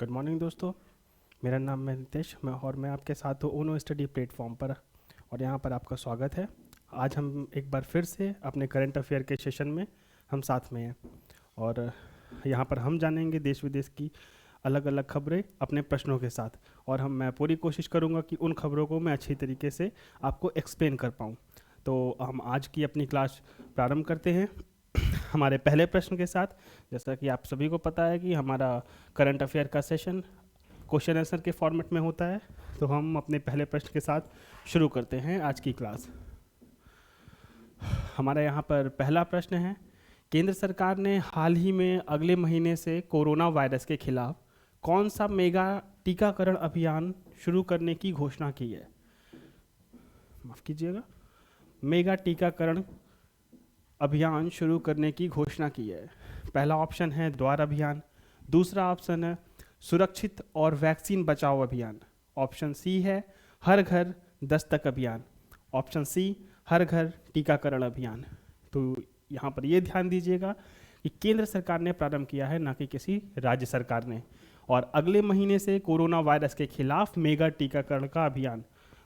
Good morning दोस्तों। मेरा नाम है नितेश मैं आपके साथ हूँ ऊनो स्टडी प्लेटफॉर्म पर और यहाँ पर आपका स्वागत है। आज हम एक बार फिर से अपने करंट अफेयर के सेशन में हम साथ में हैं और यहाँ पर हम जानेंगे देश विदेश की अलग अलग खबरें अपने प्रश्नों के साथ। और मैं पूरी कोशिश करूँगा कि उन खबरों को मैं अच्छी तरीके से आपको एक्सप्लेन कर पाऊँ। तो हम आज की अपनी क्लास प्रारंभ करते हैं हमारे पहले प्रश्न के साथ। जैसा कि आप सभी को पता है कि हमारा करंट अफेयर का सेशन क्वेश्चन आंसर के फॉर्मेट में होता है, तो हम अपने पहले प्रश्न के साथ शुरू करते हैं आज की क्लास। हमारा यहाँ पर पहला प्रश्न है, केंद्र सरकार ने हाल ही में अगले महीने से कोरोना वायरस के खिलाफ कौन सा मेगा टीकाकरण अभियान शुरू करने की घोषणा की है? माफ़ कीजिएगा, मेगा टीकाकरण अभियान शुरू करने की घोषणा की है। पहला ऑप्शन है द्वार अभियान, दूसरा ऑप्शन है सुरक्षित और वैक्सीन बचाओ अभियान, ऑप्शन सी है हर घर दस्तक अभियान, ऑप्शन सी हर घर टीकाकरण अभियान। तो यहाँ पर ये ध्यान दीजिएगा कि केंद्र सरकार ने प्रारंभ किया है, ना कि किसी राज्य सरकार ने। और अगले महीने से कोरोना वायरस के खिलाफ मेगा टीकाकरण का अभियान,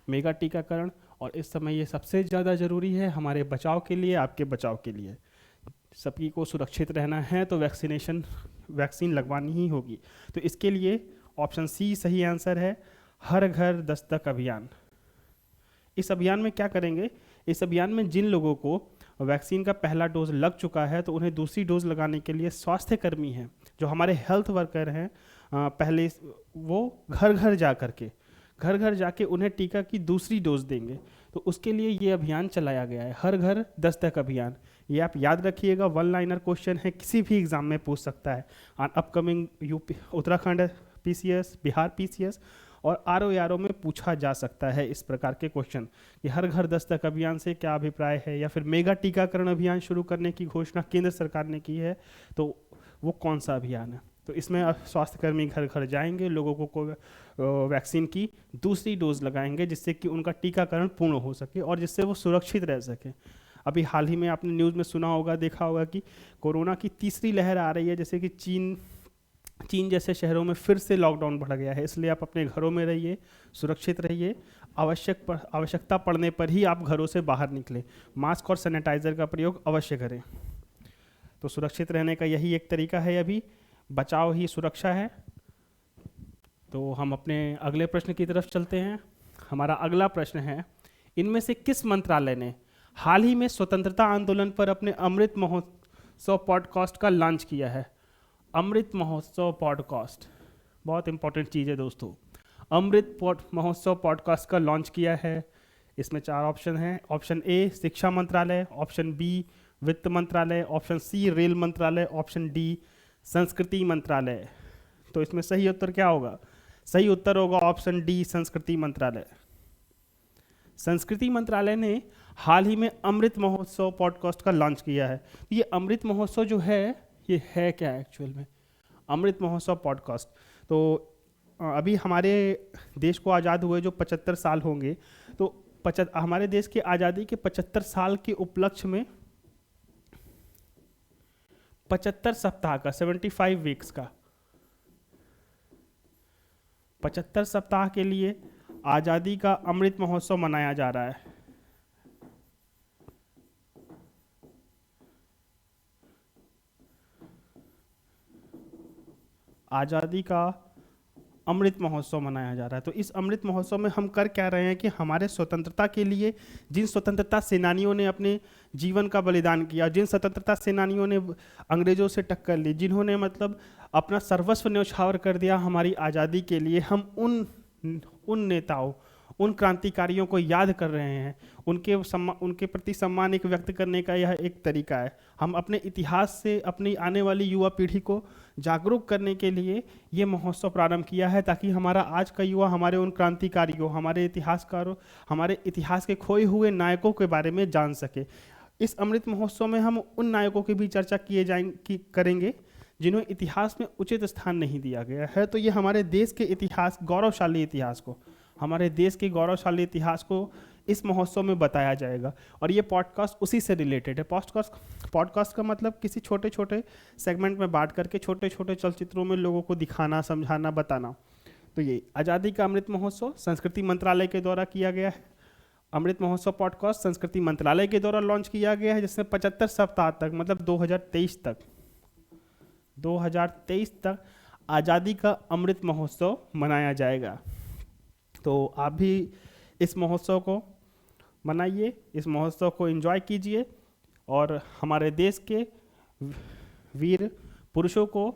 मेगा टीकाकरण, और इस समय ये सबसे ज़्यादा ज़रूरी है हमारे बचाव के लिए, आपके बचाव के लिए। सभी को सुरक्षित रहना है तो वैक्सीन लगवानी ही होगी। तो इसके लिए ऑप्शन सी सही आंसर है, हर घर दस्तक अभियान। इस अभियान में क्या करेंगे? इस अभियान में जिन लोगों को वैक्सीन का पहला डोज लग चुका है तो उन्हें दूसरी डोज लगाने के लिए स्वास्थ्य कर्मी हैं, जो हमारे हेल्थ वर्कर हैं, पहले वो घर घर जाके उन्हें टीका की दूसरी डोज देंगे। तो उसके लिए ये अभियान चलाया गया है, हर घर दस्तक अभियान। ये आप याद रखिएगा, वन लाइनर क्वेश्चन है, किसी भी एग्जाम में पूछ सकता है। Upcoming UP, Uttarakhand PCS, Bihar PCS और आरओ में पूछा जा सकता है इस प्रकार के क्वेश्चन कि हर घर दस्तक अभियान से क्या अभिप्राय है, या फिर मेगा टीकाकरण अभियान शुरू करने की घोषणा केंद्र सरकार ने की है, तो वो कौन सा अभियान है? तो इसमें स्वास्थ्यकर्मी घर घर जाएंगे, लोगों को वैक्सीन की दूसरी डोज लगाएंगे, जिससे कि उनका टीकाकरण पूर्ण हो सके और जिससे वो सुरक्षित रह सके। अभी हाल ही में आपने न्यूज़ में सुना होगा, देखा होगा कि कोरोना की तीसरी लहर आ रही है, जैसे कि चीन जैसे शहरों में फिर से लॉकडाउन बढ़ गया है। इसलिए आप अपने घरों में रहिए, सुरक्षित रहिए, आवश्यकता पड़ने पर ही आप घरों से बाहर निकलें, मास्क और सैनिटाइजर का प्रयोग अवश्य करें। तो सुरक्षित रहने का यही एक तरीका है, अभी बचाव ही सुरक्षा है। तो हम अपने अगले प्रश्न की तरफ चलते हैं। हमारा अगला प्रश्न है, इनमें से किस मंत्रालय ने हाल ही में स्वतंत्रता आंदोलन पर अपने अमृत महोत्सव पॉडकास्ट का लॉन्च किया है? अमृत महोत्सव पॉडकास्ट बहुत इंपॉर्टेंट चीज़ है दोस्तों। अमृत महोत्सव पॉडकास्ट का लॉन्च किया है। इसमें 4 ऑप्शन हैं। ऑप्शन ए शिक्षा मंत्रालय, ऑप्शन बी वित्त मंत्रालय, ऑप्शन सी रेल मंत्रालय, ऑप्शन डी संस्कृति मंत्रालय। तो इसमें सही उत्तर क्या होगा? सही उत्तर होगा ऑप्शन डी संस्कृति मंत्रालय। संस्कृति मंत्रालय ने हाल ही में अमृत महोत्सव पॉडकास्ट का लॉन्च किया है। तो ये अमृत महोत्सव जो है, ये है क्या एक्चुअल में? अमृत महोत्सव पॉडकास्ट, तो अभी हमारे देश को आज़ाद हुए जो 75 साल होंगे, तो हमारे देश की आज़ादी के 75 साल के उपलक्ष्य में 75 सप्ताह का 75 वीक्स का 75 सप्ताह के लिए आज़ादी का अमृत महोत्सव मनाया जा रहा है। आज़ादी का अमृत महोत्सव मनाया जा रहा है। तो इस अमृत महोत्सव में हम कर क्या रहे हैं कि हमारे स्वतंत्रता के लिए जिन स्वतंत्रता सेनानियों ने अपने जीवन का बलिदान किया, जिन स्वतंत्रता सेनानियों ने अंग्रेजों से टक्कर ली, जिन्होंने मतलब अपना सर्वस्व न्यौछावर कर दिया हमारी आज़ादी के लिए, हम उन नेताओं, उन क्रांतिकारियों को याद कर रहे हैं। उनके प्रति सम्मान एक व्यक्त करने का यह एक तरीका है। हम अपने इतिहास से अपनी आने वाली युवा पीढ़ी को जागरूक करने के लिए ये महोत्सव प्रारंभ किया है, ताकि हमारा आज का युवा हमारे उन क्रांतिकारियों, हमारे इतिहासकारों, हमारे इतिहास के खोए हुए नायकों के बारे में जान सके। इस अमृत महोत्सव में हम उन नायकों की भी चर्चा करेंगे जिन्हें इतिहास में उचित स्थान नहीं दिया गया है। तो ये हमारे देश के इतिहास, गौरवशाली इतिहास को, हमारे देश के गौरवशाली इतिहास को इस महोत्सव में बताया जाएगा। और ये पॉडकास्ट उसी से रिलेटेड है। पॉडकास्ट का मतलब किसी छोटे छोटे सेगमेंट में बांट करके छोटे छोटे चलचित्रों में लोगों को दिखाना, समझाना, बताना। तो ये आज़ादी का अमृत महोत्सव संस्कृति मंत्रालय के द्वारा किया गया है। अमृत महोत्सव पॉडकास्ट संस्कृति मंत्रालय के द्वारा लॉन्च किया गया है, जिसमें 75 सप्ताह तक, मतलब 2023 तक आज़ादी का अमृत महोत्सव मनाया जाएगा। तो आप भी इस महोत्सव को मनाइए, इस महोत्सव को एंजॉय कीजिए और हमारे देश के वीर पुरुषों को,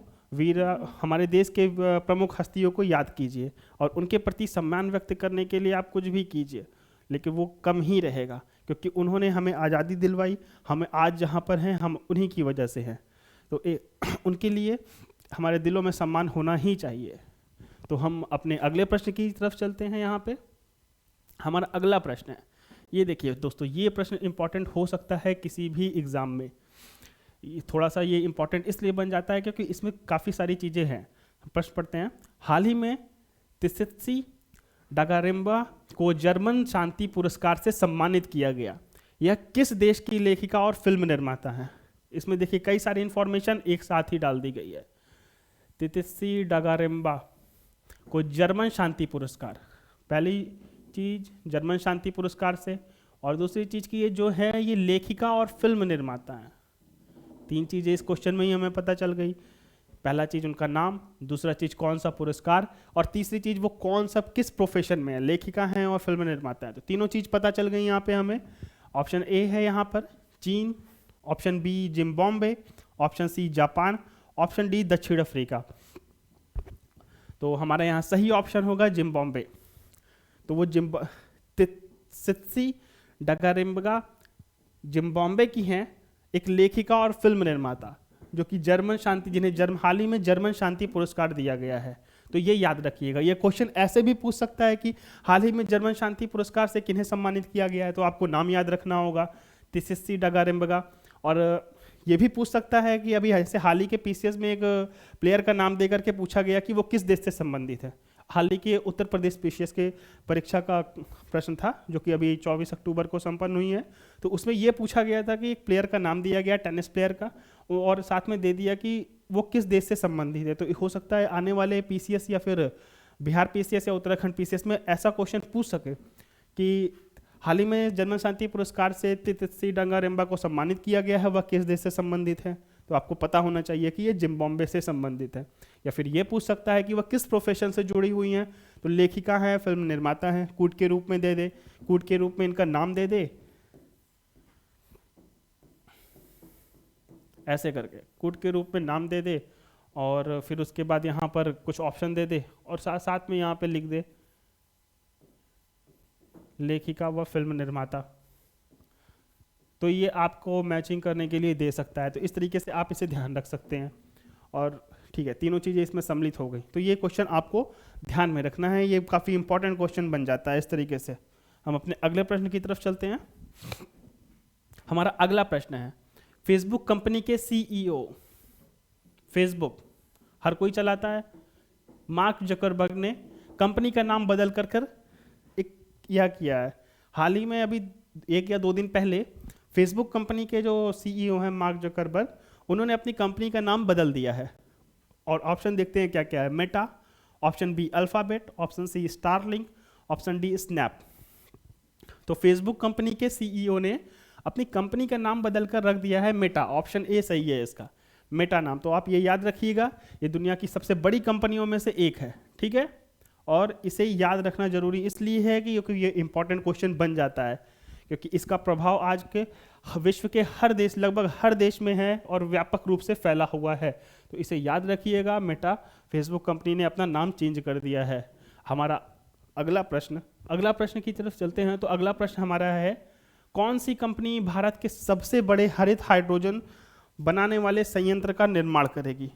हमारे देश के प्रमुख हस्तियों को याद कीजिए और उनके प्रति सम्मान व्यक्त करने के लिए आप कुछ भी कीजिए, लेकिन वो कम ही रहेगा, क्योंकि उन्होंने हमें आज़ादी दिलवाई। हमें आज जहाँ पर हैं हम उन्हीं की वजह से हैं। तो उनके लिए हमारे दिलों में सम्मान होना ही चाहिए। तो हम अपने अगले प्रश्न की तरफ चलते हैं। यहाँ पे हमारा अगला प्रश्न है, ये देखिए दोस्तों, ये प्रश्न इम्पॉर्टेंट हो सकता है किसी भी एग्ज़ाम में। थोड़ा सा ये इम्पॉर्टेंट इसलिए बन जाता है क्योंकि इसमें काफ़ी सारी चीज़ें हैं। प्रश्न पढ़ते हैं। हाल ही में तिसित्सी डागारेम्बा को जर्मन शांति पुरस्कार से सम्मानित किया गया। यह किस देश की लेखिका और फिल्म निर्माता है? इसमें देखिए कई सारी इंफॉर्मेशन एक साथ ही डाल दी गई है। तिसित्सी डागारेम्बा को जर्मन शांति पुरस्कार, पहली चीज़ जर्मन शांति पुरस्कार से, और दूसरी चीज़ की ये जो है ये लेखिका और फिल्म निर्माता है। 3 चीज़ें इस क्वेश्चन में ही हमें पता चल गई। पहला चीज़ उनका नाम, दूसरा चीज़ कौन सा पुरस्कार, और तीसरी चीज़ वो कौन सा किस प्रोफेशन में है, लेखिका हैं और फिल्म निर्माता है। तो तीनों चीज़ पता चल गई यहाँ पे हमें। ऑप्शन ए है यहाँ पर चीन, option B Zimbabwe, option C Japan, option D दक्षिण अफ्रीका। तो हमारा यहाँ सही ऑप्शन होगा जिम्बाब्वे। तो वो तिसित्सी डागारेम्बा जिम्बाब्वे की हैं, एक लेखिका और फिल्म निर्माता, जो कि जर्मन शांति, जिन्हें हाल ही में जर्मन शांति पुरस्कार दिया गया है। तो ये याद रखिएगा। ये क्वेश्चन ऐसे भी पूछ सकता है कि हाल ही में जर्मन शांति पुरस्कार से किन्हें सम्मानित किया गया है, तो आपको नाम याद रखना होगा, तिसित्सी डागारेम्बा। और ये भी पूछ सकता है कि अभी ऐसे हाल ही के पीसीएस में एक प्लेयर का नाम देकर के पूछा गया कि वो किस देश से संबंधित है। हाल ही के उत्तर प्रदेश पीसीएस के परीक्षा का प्रश्न था, जो कि अभी 24 अक्टूबर को संपन्न हुई है। तो उसमें ये पूछा गया था कि एक प्लेयर का नाम दिया गया, टेनिस प्लेयर का, और साथ में दे दिया कि वो किस देश से संबंधित है। तो हो सकता है आने वाले पीसीएस या फिर बिहार पीसीएस या उत्तराखंड पीसीएस में ऐसा क्वेश्चन पूछ सके कि हाल ही में जर्मन शांति पुरस्कार से तिसित्सी डागारेम्बा को सम्मानित किया गया है, वह किस देश से संबंधित है। तो आपको पता होना चाहिए कि ये जिम्बाब्वे से संबंधित है। या फिर ये पूछ सकता है कि वह किस प्रोफेशन से जुड़ी हुई हैं, तो लेखिका है, फिल्म निर्माता है, कूट के रूप में दे दे, कूट के रूप में इनका नाम दे दे, ऐसे करके कूट के रूप में नाम दे दे, और फिर उसके बाद यहाँ पर कुछ ऑप्शन दे दे, और साथ साथ में यहाँ पे लिख दे लेखिका व फिल्म निर्माता। तो ये आपको मैचिंग करने के लिए दे सकता है। तो इस तरीके से आप इसे ध्यान रख सकते हैं। और ठीक है, तीनों चीज़ें इसमें सम्मिलित हो गई। तो ये क्वेश्चन आपको ध्यान में रखना है, ये काफ़ी इंपॉर्टेंट क्वेश्चन बन जाता है इस तरीके से। हम अपने अगले प्रश्न की तरफ चलते हैं। हमारा अगला प्रश्न है, फेसबुक कंपनी के सीईओ, फेसबुक हर कोई चलाता है, मार्क जकरबर्ग ने कंपनी का नाम बदल कर एक यह किया है। हाल ही में अभी 1 या 2 दिन पहले फेसबुक कंपनी के जो सीईओ हैं मार्क जकरबर्ग, उन्होंने अपनी कंपनी का नाम बदल दिया है। और ऑप्शन देखते हैं क्या क्या है। Meta, option B Alphabet, option C Starlink, option D Snap. तो फेसबुक कंपनी के सीईओ ने अपनी कंपनी का नाम बदलकर रख दिया है मेटा। ऑप्शन ए सही है इसका, मेटा नाम। तो आप ये याद रखिएगा, ये दुनिया की सबसे बड़ी कंपनियों में से एक है, ठीक है। और इसे याद रखना जरूरी इसलिए है कि क्योंकि ये इंपॉर्टेंट क्वेश्चन बन जाता है, क्योंकि इसका प्रभाव आज के विश्व के हर देश, लगभग हर देश में है और व्यापक रूप से फैला हुआ है। तो इसे याद रखिएगा, मेटा, फेसबुक कंपनी ने अपना नाम चेंज कर दिया है। हमारा अगला प्रश्न की तरफ चलते हैं। तो अगला प्रश्न हमारा है, कौन सी कंपनी भारत के सबसे बड़े हरित हाइड्रोजन बनाने वाले संयंत्र का निर्माण करेगी?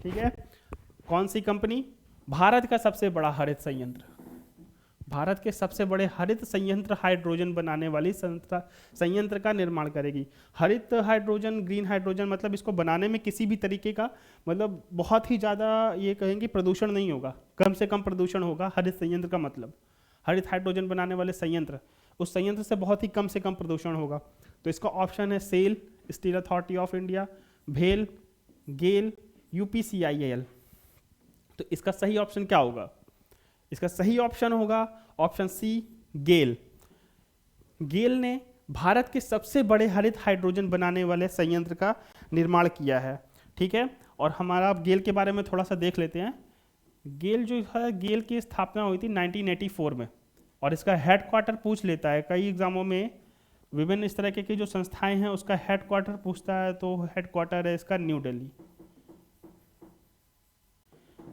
ठीक है, कौन सी कंपनी भारत का सबसे बड़ा हरित संयंत्र, भारत के सबसे बड़े हरित संयंत्र, हाइड्रोजन बनाने वाली संयंत्र का निर्माण करेगी? हरित हाइड्रोजन, ग्रीन हाइड्रोजन, मतलब इसको बनाने में किसी भी तरीके का, मतलब बहुत ही ज़्यादा ये कहेंगे प्रदूषण नहीं होगा, कम से कम प्रदूषण होगा। हरित संयंत्र का मतलब हरित हाइड्रोजन बनाने वाले संयंत्र, उस संयंत्र से कम प्रदूषण होगा। तो इसका ऑप्शन है SAIL, steel authority of India, भेल, गेल, यूपीसीआईएल। तो इसका सही ऑप्शन क्या होगा? इसका सही ऑप्शन होगा ऑप्शन सी, गेल। गेल ने भारत के सबसे बड़े हरित हाइड्रोजन बनाने वाले संयंत्र का निर्माण किया है। ठीक है, और हमारा अब गेल के बारे में थोड़ा सा देख लेते हैं। गेल जो है, गेल की स्थापना हुई थी 1984 में, और इसका हेडक्वार्टर पूछ लेता है कई एग्जामों में। विभिन्न इस तरह की जो संस्थाएं हैं उसका हेडक्वार्टर पूछता है, तो हेडक्वार्टर है इसका न्यू दिल्ली,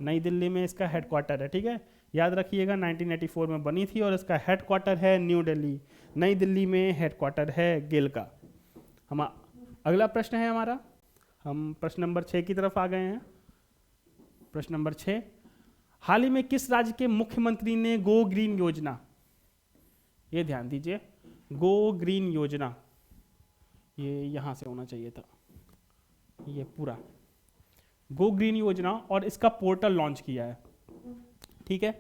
नई दिल्ली में इसका हेडक्वार्टर है। ठीक है, याद रखिएगा 1984 में बनी थी और इसका हेडक्वार्टर है न्यू दिल्ली, नई दिल्ली में हेडक्वार्टर है गेल का। हम अगला प्रश्न है हमारा, हम प्रश्न नंबर 6 की तरफ आ गए हैं। प्रश्न नंबर 6, हाल ही में किस राज्य के मुख्यमंत्री ने गो ग्रीन योजना, ये ध्यान दीजिए, गो ग्रीन योजना, ये यहां से होना चाहिए था, ये पूरा गो ग्रीन योजना और इसका पोर्टल लॉन्च किया है। ठीक है,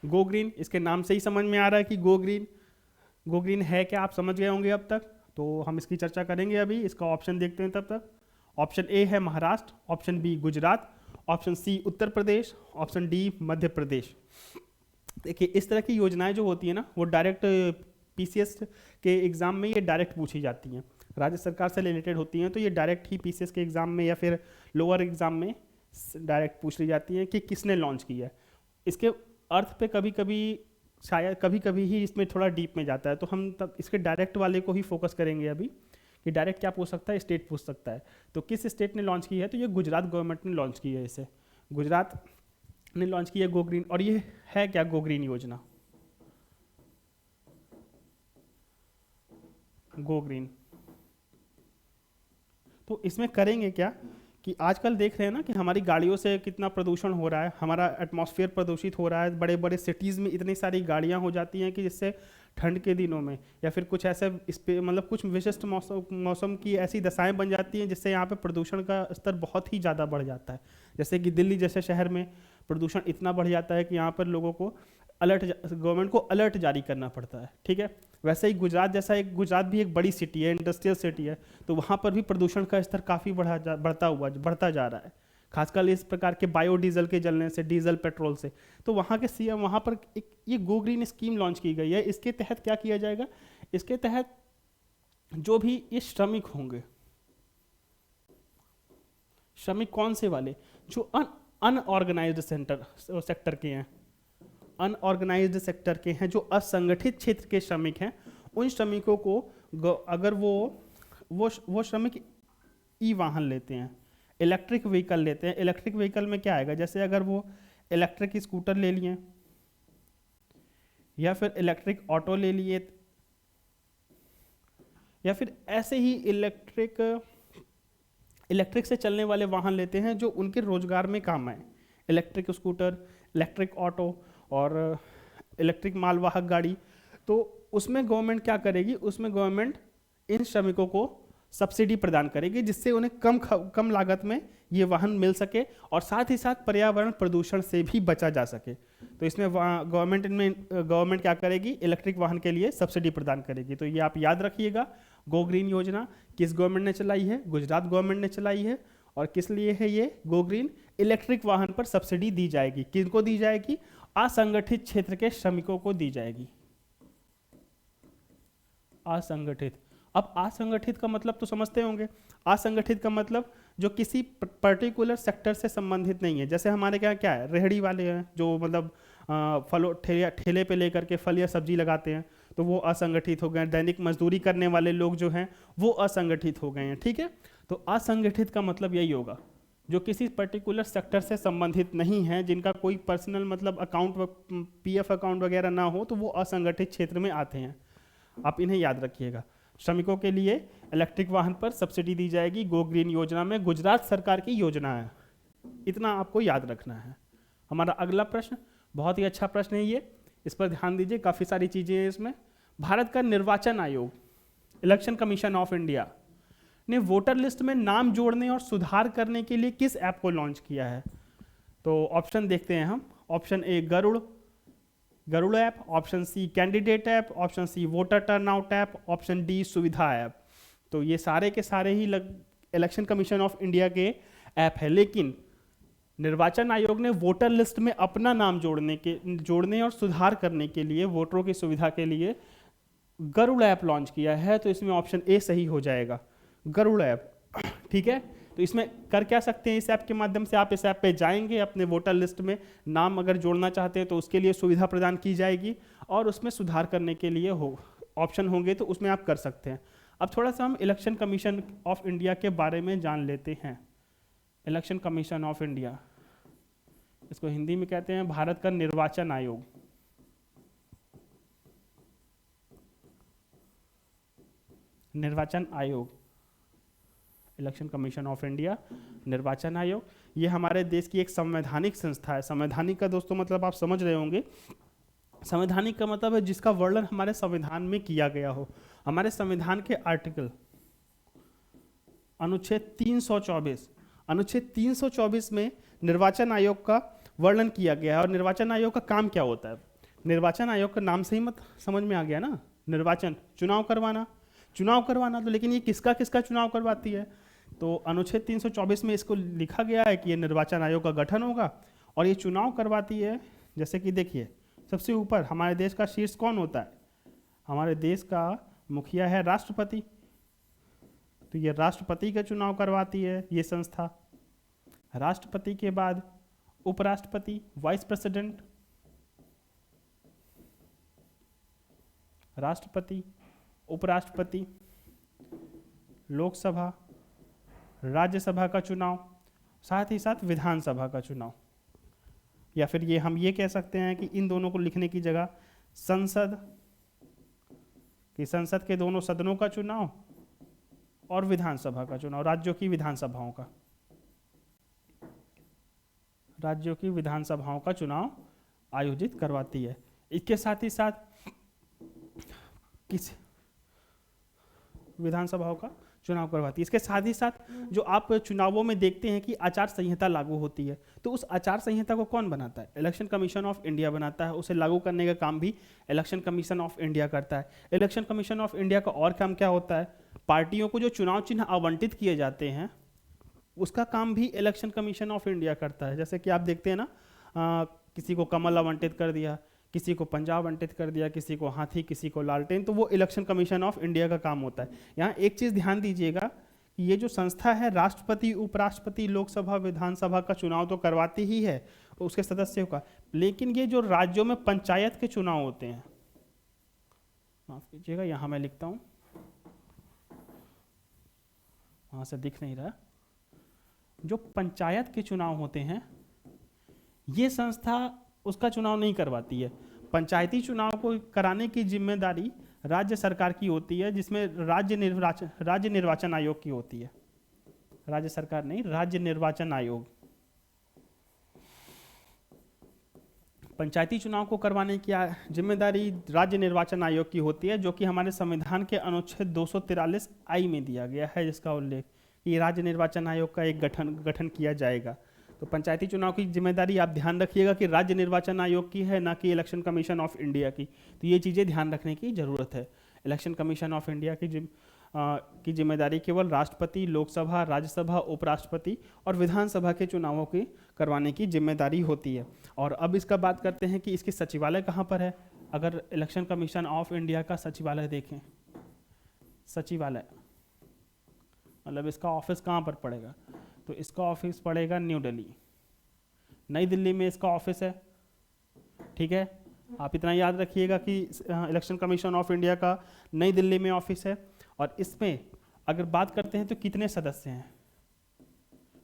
गो ग्रीन, इसके नाम से ही समझ में आ रहा है कि गो ग्रीन है क्या, आप समझ गए होंगे अब तक। तो हम इसकी चर्चा करेंगे अभी, इसका ऑप्शन देखते हैं तब तक। ऑप्शन ए है Maharashtra, option B Gujarat, option C Uttar Pradesh, option D Madhya Pradesh. देखिए, इस तरह की योजनाएं जो होती है ना, वो डायरेक्ट पीसीएस के एग्जाम में ये डायरेक्ट पूछी जाती हैं, राज्य सरकार से रिलेटेड होती हैं, तो ये डायरेक्ट ही पीसीएस के एग्जाम में या फिर लोअर एग्जाम में डायरेक्ट पूछ ली जाती हैं कि किसने लॉन्च किया है। इसके अर्थ पे कभी कभी शायद कभी कभी ही इसमें थोड़ा डीप में जाता है, तो हम तब इसके डायरेक्ट वाले को ही फोकस करेंगे अभी कि डायरेक्ट क्या पूछ सकता है, स्टेट पूछ सकता है। तो किस स्टेट ने लॉन्च की है, तो ये गुजरात गवर्नमेंट ने लॉन्च की है, इसे गुजरात ने लॉन्च की है गो ग्रीन। और ये है क्या गो ग्रीन योजना, गो ग्रीन। तो इसमें करेंगे क्या कि आजकल देख रहे हैं ना कि हमारी गाड़ियों से कितना प्रदूषण हो रहा है, हमारा एटमॉस्फेयर प्रदूषित हो रहा है, बड़े बड़े सिटीज़ में इतनी सारी गाड़ियां हो जाती हैं कि जिससे ठंड के दिनों में या फिर कुछ ऐसे इस पे मतलब कुछ विशिष्ट मौसम की ऐसी दशाएं बन जाती हैं जिससे यहाँ पे प्रदूषण का स्तर बहुत ही ज़्यादा बढ़ जाता है। जैसे कि दिल्ली जैसे शहर में प्रदूषण इतना बढ़ जाता है कि यहाँ पर लोगों को गवर्नमेंट को अलर्ट जारी करना पड़ता है। ठीक है, वैसे ही गुजरात भी एक बड़ी सिटी है, इंडस्ट्रियल सिटी है, तो वहाँ पर भी प्रदूषण का स्तर काफ़ी बढ़ता जा रहा है, खासकर इस प्रकार के बायोडीजल के जलने से, डीजल पेट्रोल से। तो वहाँ के सीएम वहाँ पर एक ये गो ग्रीन स्कीम लॉन्च की गई है। इसके तहत क्या किया जाएगा, इसके तहत जो भी ये श्रमिक होंगे, श्रमिक कौन से वाले, जो अनऑर्गेनाइज्ड सेक्टर के हैं, अनऑर्गेनाइज्ड सेक्टर के हैं, जो असंगठित क्षेत्र के श्रमिक हैं, उन श्रमिकों को अगर वो श्रमिक ई वाहन लेते हैं, इलेक्ट्रिक व्हीकल लेते हैं। इलेक्ट्रिक व्हीकल में क्या आएगा, जैसे अगर वो इलेक्ट्रिक स्कूटर ले लिए या फिर इलेक्ट्रिक ऑटो ले लिए या फिर ऐसे ही इलेक्ट्रिक से चलने वाले वाहन लेते हैं जो उनके रोजगार में काम आए, इलेक्ट्रिक स्कूटर, इलेक्ट्रिक ऑटो और इलेक्ट्रिक मालवाहक गाड़ी। तो उसमें गवर्नमेंट क्या करेगी, उसमें गवर्नमेंट इन श्रमिकों को सब्सिडी प्रदान करेगी जिससे उन्हें कम लागत में ये वाहन मिल सके और साथ ही साथ पर्यावरण प्रदूषण से भी बचा जा सके। तो इसमें गवर्नमेंट क्या करेगी, इलेक्ट्रिक वाहन के लिए सब्सिडी प्रदान करेगी। तो ये आप याद रखिएगा, गो ग्रीन योजना किस गवर्नमेंट ने चलाई है, गुजरात गवर्नमेंट ने चलाई है। और किस लिए है ये गो ग्रीन, इलेक्ट्रिक वाहन पर सब्सिडी दी जाएगी। किनको दी जाएगी, असंगठित क्षेत्र के श्रमिकों को दी जाएगी। असंगठित, अब असंगठित का मतलब तो समझते होंगे, असंगठित का मतलब जो किसी पर्टिकुलर सेक्टर से संबंधित नहीं है। जैसे हमारे क्या है, रेहड़ी वाले हैं जो मतलब ठेले पे लेकर के फल या सब्जी लगाते हैं, तो वो असंगठित हो गए। दैनिक मजदूरी करने वाले लोग जो हैं वो असंगठित हो गए हैं। ठीक है, तो असंगठित का मतलब यही होगा, जो किसी पर्टिकुलर सेक्टर से संबंधित नहीं है, जिनका कोई पर्सनल मतलब अकाउंट, पीएफ अकाउंट वगैरह ना हो, तो वो असंगठित क्षेत्र में आते हैं। आप इन्हें याद रखिएगा। श्रमिकों के लिए इलेक्ट्रिक वाहन पर सब्सिडी दी जाएगी, गो ग्रीन योजना में, गुजरात सरकार की योजना है। इतना आपको याद रखना है। हमारा अगला प्रश्न बहुत ही अच्छा प्रश्न है ये, इस पर ध्यान दीजिए, काफ़ी सारी चीज़ें हैं इसमें। भारत का निर्वाचन आयोग, इलेक्शन कमीशन ऑफ इंडिया ने वोटर लिस्ट में नाम जोड़ने और सुधार करने के लिए किस ऐप को लॉन्च किया है? तो ऑप्शन देखते हैं हम। Option A Garuda, Garuda app, option C candidate app, option C voter turnout app, option D Suvidha app. तो ये सारे के सारे ही इलेक्शन कमीशन ऑफ इंडिया के ऐप है, लेकिन निर्वाचन आयोग ने वोटर लिस्ट में अपना नाम जोड़ने और सुधार करने के लिए, वोटरों की सुविधा के लिए गरुड़ ऐप लॉन्च किया है। तो इसमें ऑप्शन ए सही हो जाएगा, गरुड़ ऐप। ठीक है, तो इसमें कर क्या सकते हैं, इस ऐप के माध्यम से आप इस ऐप पे जाएंगे, अपने वोटर लिस्ट में नाम अगर जोड़ना चाहते हैं तो उसके लिए सुविधा प्रदान की जाएगी, और उसमें सुधार करने के लिए ऑप्शन होंगे तो उसमें आप कर सकते हैं। अब थोड़ा सा हम इलेक्शन कमीशन ऑफ इंडिया के बारे में जान लेते हैं। इलेक्शन कमीशन ऑफ इंडिया, इसको हिंदी में कहते हैं भारत का निर्वाचन आयोग। निर्वाचन आयोग, इलेक्शन कमीशन ऑफ इंडिया, निर्वाचन आयोग, ये हमारे देश की एक संवैधानिक संस्था है। संवैधानिक का दोस्तों मतलब आप समझ रहे होंगे, संवैधानिक का मतलब है जिसका वर्णन हमारे संविधान में किया गया हो। हमारे संविधान के आर्टिकल अनुच्छेद 324 में निर्वाचन आयोग का वर्णन किया गया है। और निर्वाचन आयोग का काम क्या होता है? निर्वाचन आयोग का नाम से ही मत समझ में आ गया ना, निर्वाचन चुनाव करवाना, तो लेकिन ये किसका किसका चुनाव करवाती है? तो अनुच्छेद 324 में इसको लिखा गया है कि ये निर्वाचन आयोग का गठन होगा और ये चुनाव करवाती है। जैसे कि देखिए, सबसे ऊपर हमारे देश का शीर्ष कौन होता है? हमारे देश का मुखिया है राष्ट्रपति, तो ये राष्ट्रपति का चुनाव करवाती है ये संस्था। राष्ट्रपति के बाद उपराष्ट्रपति, वाइस प्रेसिडेंट, राष्ट्रपति, उपराष्ट्रपति, लोकसभा, राज्यसभा का चुनाव, साथ ही साथ विधानसभा का चुनाव। या फिर ये हम ये कह सकते हैं कि इन दोनों को लिखने की जगह संसद के दोनों सदनों का चुनाव और विधानसभा का चुनाव, राज्यों की विधानसभाओं का चुनाव आयोजित करवाती है। इसके साथ ही साथ किस विधानसभाओं का चुनाव करवाती है। इसके साथ ही साथ जो आप चुनावों में देखते हैं कि आचार संहिता लागू होती है, तो उस आचार संहिता को कौन बनाता है? इलेक्शन कमीशन ऑफ इंडिया बनाता है। उसे लागू करने का काम भी इलेक्शन कमीशन ऑफ इंडिया करता है। इलेक्शन कमीशन ऑफ इंडिया का और काम क्या होता है? पार्टियों को जो चुनाव चिन्ह आवंटित किए जाते हैं उसका काम भी इलेक्शन कमीशन ऑफ इंडिया करता है। जैसे कि आप देखते हैं ना, किसी को कमल आवंटित कर दिया, किसी को पंजा आवंटित कर दिया, किसी को हाथी, किसी को लालटेन, तो वो इलेक्शन कमीशन ऑफ इंडिया का काम होता है। यहाँ एक चीज़ ध्यान दीजिएगा कि ये जो संस्था है राष्ट्रपति, उपराष्ट्रपति, लोकसभा, विधानसभा का चुनाव तो करवाती ही है उसके सदस्यों का, लेकिन ये जो राज्यों में पंचायत के चुनाव होते हैं, माफ कीजिएगा यहाँ मैं लिखता हूँ, वहाँ से दिख नहीं रहा, जो पंचायत के चुनाव होते हैं ये संस्था उसका चुनाव नहीं करवाती है। पंचायती चुनाव को कराने की जिम्मेदारी राज्य सरकार की होती है, जिसमें राज्य निर्वाचन आयोग की होती है। राज्य सरकार नहीं, राज्य निर्वाचन आयोग। पंचायती चुनाव को करवाने की जिम्मेदारी राज्य निर्वाचन आयोग की होती है, जो कि हमारे संविधान के अनुच्छेद 243 में दिया गया है, जिसका उल्लेख कि राज्य निर्वाचन आयोग का एक गठन किया जाएगा। तो पंचायती चुनाव की जिम्मेदारी आप ध्यान रखिएगा कि राज्य निर्वाचन आयोग की है, ना कि इलेक्शन कमीशन ऑफ इंडिया की। तो ये चीज़ें ध्यान रखने की ज़रूरत है। इलेक्शन कमीशन ऑफ इंडिया की जिम्मेदारी केवल राष्ट्रपति, लोकसभा, राज्यसभा, उपराष्ट्रपति और विधानसभा के चुनावों की करवाने की जिम्मेदारी होती है। और अब इसका बात करते हैं कि इसकी सचिवालय कहाँ पर है। अगर इलेक्शन कमीशन ऑफ इंडिया का सचिवालय देखें, सचिवालय मतलब इसका ऑफिस कहाँ पर पड़ेगा, तो इसका ऑफिस पड़ेगा न्यू दिल्ली, नई दिल्ली में इसका ऑफिस है। ठीक है, आप इतना याद रखिएगा कि इलेक्शन कमीशन ऑफ इंडिया का नई दिल्ली में ऑफिस है। और इसमें अगर बात करते हैं तो कितने सदस्य हैं,